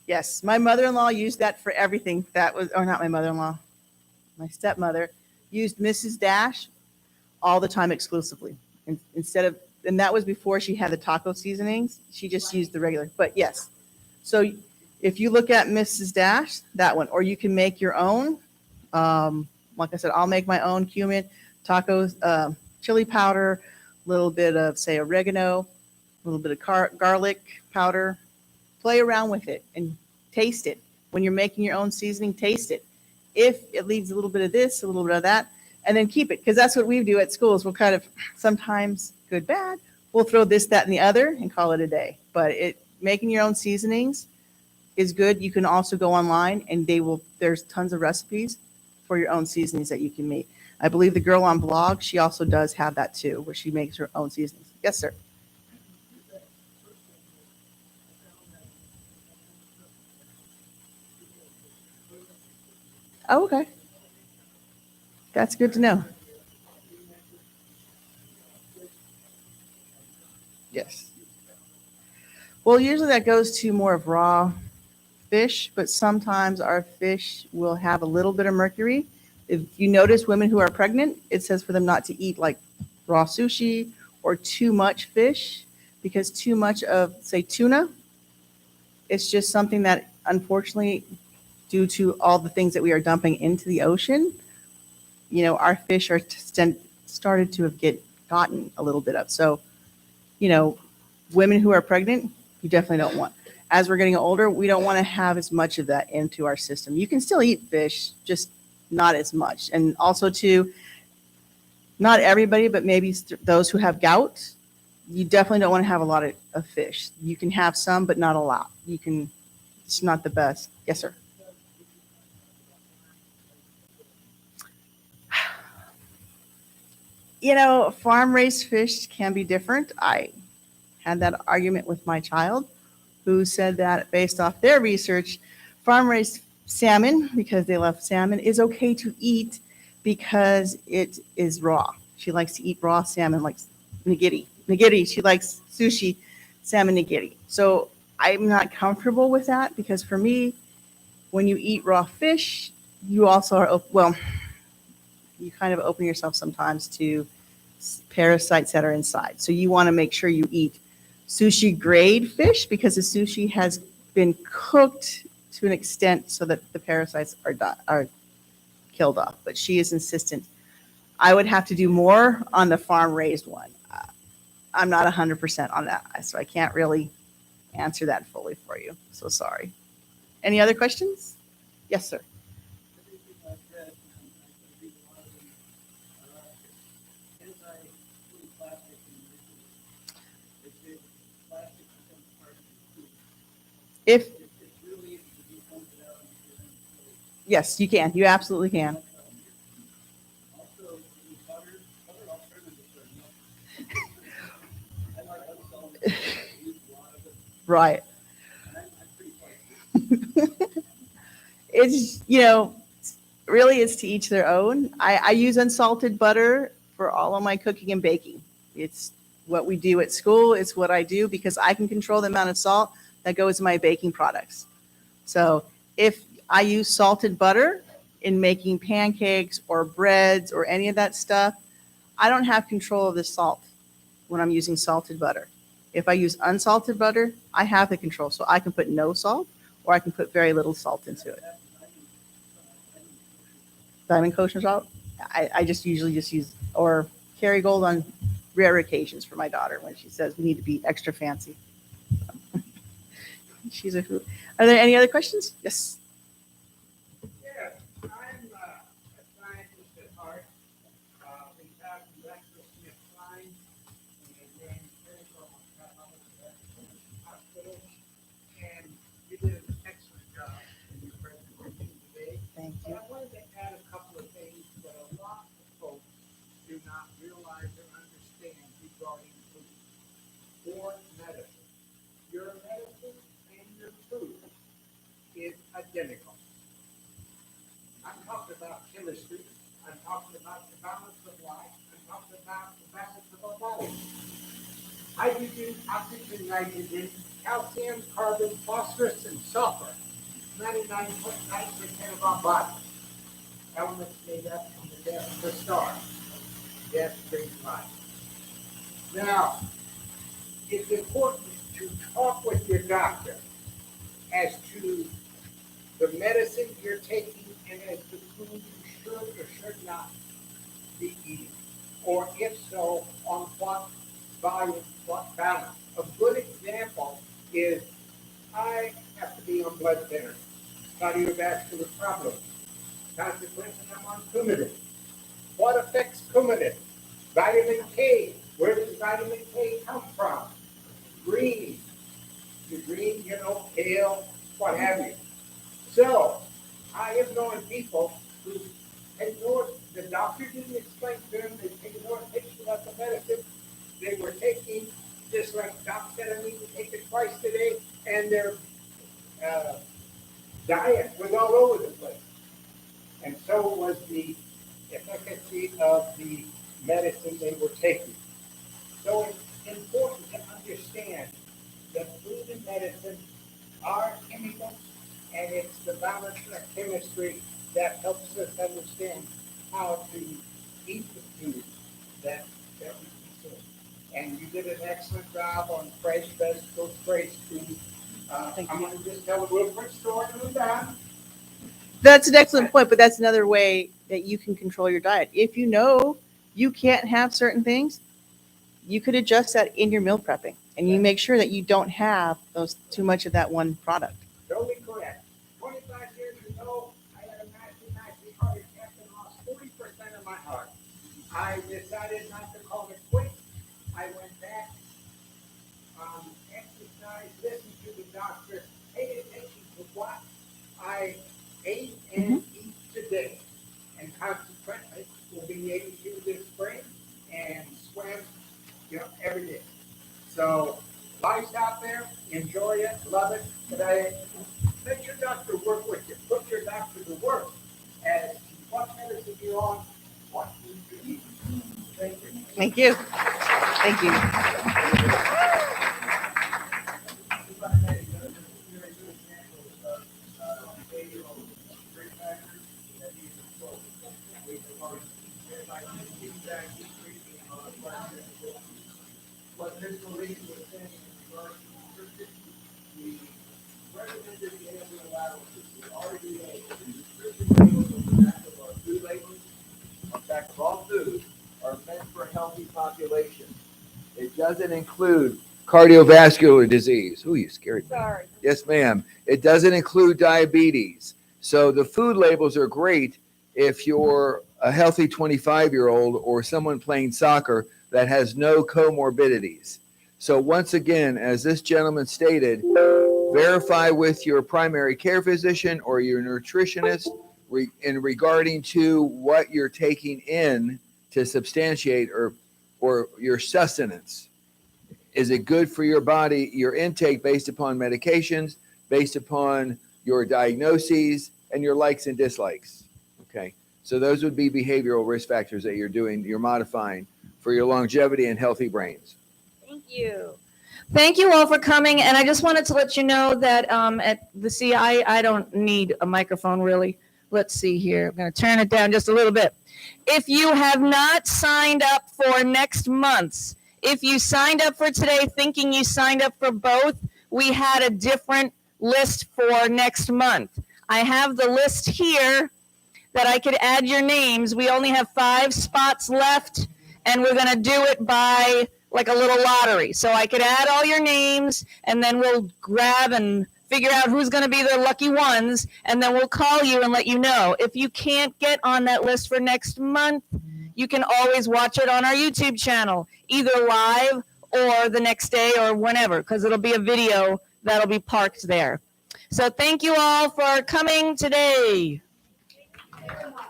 Yes, my mother-in-law used that for everything. That was, or not my mother-in-law, my stepmother used Mrs. Dash all the time exclusively. Instead of, and that was before she had the taco seasonings. She just used the regular, but yes. So if you look at Mrs. Dash, that one, or you can make your own. Like I said, I'll make my own cumin, tacos, chili powder, a little bit of, say, oregano, a little bit of garlic powder. Play around with it and taste it. When you're making your own seasoning, taste it. If it leaves a little bit of this, a little bit of that, and then keep it. Because that's what we do at schools. We'll kind of, sometimes good, bad, we'll throw this, that, and the other and call it a day. But making your own seasonings is good. You can also go online and there's tons of recipes for your own seasonings that you can make. I believe the girl on blog, she also does have that too, where she makes her own seasonings. Yes, sir. Oh, okay. That's good to know. Yes. Well, usually that goes to more of raw fish, but sometimes our fish will have a little bit of mercury. If you notice women who are pregnant, it says for them not to eat like raw sushi or too much fish, because too much of, say, tuna, it's just something that unfortunately, due to all the things that we are dumping into the ocean, you know, our fish are started to have gotten a little bit of. So, you know, women who are pregnant, you definitely don't want. As we're getting older, we don't want to have as much of that into our system. You can still eat fish, just not as much. And also too, not everybody, but maybe those who have gout, you definitely don't want to have a lot of fish. You can have some, but not a lot. It's not the best. Yes, sir. You know, farm-raised fish can be different. I had that argument with my child who said that based off their research, farm-raised salmon, because they love salmon, is okay to eat because it is raw. She likes to eat raw salmon, like nigiri. She likes sushi, salmon nigiri. So I'm not comfortable with that because for me, when you eat raw fish, you also are, you kind of open yourself sometimes to parasites that are inside. So you want to make sure you eat sushi grade fish because the sushi has been cooked to an extent so that the parasites are killed off. But she is insistent. I would have to do more on the farm raised one. I'm not 100% on that, so I can't really answer that fully for you. So sorry. Any other questions? Yes, sir. If yes, you can. You absolutely can. Right. It's, really it's to each their own. I use unsalted butter for all of my cooking and baking. It's what we do at school. It's what I do because I can control the amount of salt that goes in my baking products. So if I use salted butter in making pancakes or breads or any of that stuff, I don't have control of the salt when I'm using salted butter. If I use unsalted butter, I have the control. So I can put no salt or I can put very little salt into it. Diamond kosher salt? I just usually just use, or Kerrygold on rare occasions for my daughter when she says we need to be extra fancy. She's a hoot. Are there any other questions? Yes. Yeah, I'm a scientist at heart. We have Dr. Smith Klein and then Critical Hospital. And you did an excellent job in your presentation today. Thank But you. I wanted to add a couple of things that a lot of folks do not realize or understand regarding food or medicine. Your medicine and your food is identical. I'm talking about chemistry. I'm talking about the balance of life. I'm talking about the balance of our body. Hydrogen, oxygen, nitrogen, calcium, carbon, phosphorus, and sulfur. 99.9% of our body. Elements made up from the death of the star. Death brings life. Now, it's important to talk with your doctor as to the medicine you're taking and as to food you should or should not be eating. Or if so, on what volume, what balance. A good example is I have to be on blood thinner, cardiovascular problems. Consequently, I'm on Coumadin. What affects Coumadin? Vitamin K. Where does vitamin K come from? Green. The green, kale, what have you. So, I have known people who ignored, the doctor didn't explain to them, they ignored taking about the medicine. They were taking, just like Doc said, I need to take it twice today, and their diet was all over the place. And so was the efficacy of the medicine they were taking. So it's important to understand that food and medicine are chemical, and it's the balance of chemistry that helps us understand how to eat the food that we consume. And you did an excellent job on fresh vegetables, fresh food. I'm going to just tell a real quick story and we're done. That's an excellent point, but that's another way that you can control your diet. If you know you can't have certain things, you could adjust that in your meal prepping, and you make sure that you don't have those too much of that one product. Totally correct. 25 years ago, I had a massive heart attack and lost 40% of my heart. I decided not to call it quits. I went back, exercised, listened to the doctor, paid attention to what I ate and eat today. And consequently, we'll be able to this spring and swim, every day. So, life's out there, enjoy it, love it, but let your doctor work with you. Put your doctor to work as to what medicine you're on, what you should eat. Thank you. Thank you. Thank you. What Mr. Lee was saying in regards to nutrition, we recommended the anti-laterals, the RDA, the nutrition labels on the back of our food labels, on the back of all food, healthy population. It doesn't include cardiovascular disease. Ooh, you scared me. Sorry. Yes, ma'am. It doesn't include diabetes. So the food labels are great if you're a healthy 25-year-old or someone playing soccer that has no comorbidities. So once again, as this gentleman stated, verify with your primary care physician or your nutritionist in regarding to what you're taking in to substantiate or your sustenance. Is it good for your body, your intake based upon medications, based upon your diagnoses and your likes and dislikes? Okay. So those would be behavioral risk factors that you're modifying for your longevity and healthy brains. Thank you. Thank you all for coming, and I just wanted to let you know that at the CI, I don't need a microphone really. Let's see here. I'm going to turn it down just a little bit. If you have not signed up for next month's, if you signed up for today thinking you signed up for both, we had a different list for next month. I have the list here that I could add your names. We only have 5 spots left, and we're going to do it by like a little lottery. So I could add all your names, and then we'll grab and figure out who's going to be the lucky ones, and then we'll call you and let you know. If you can't get on that list for next month, you can always watch it on our YouTube channel, either live or the next day or whenever, because it'll be a video that'll be parked there. So thank you all for coming today. Thank you very much.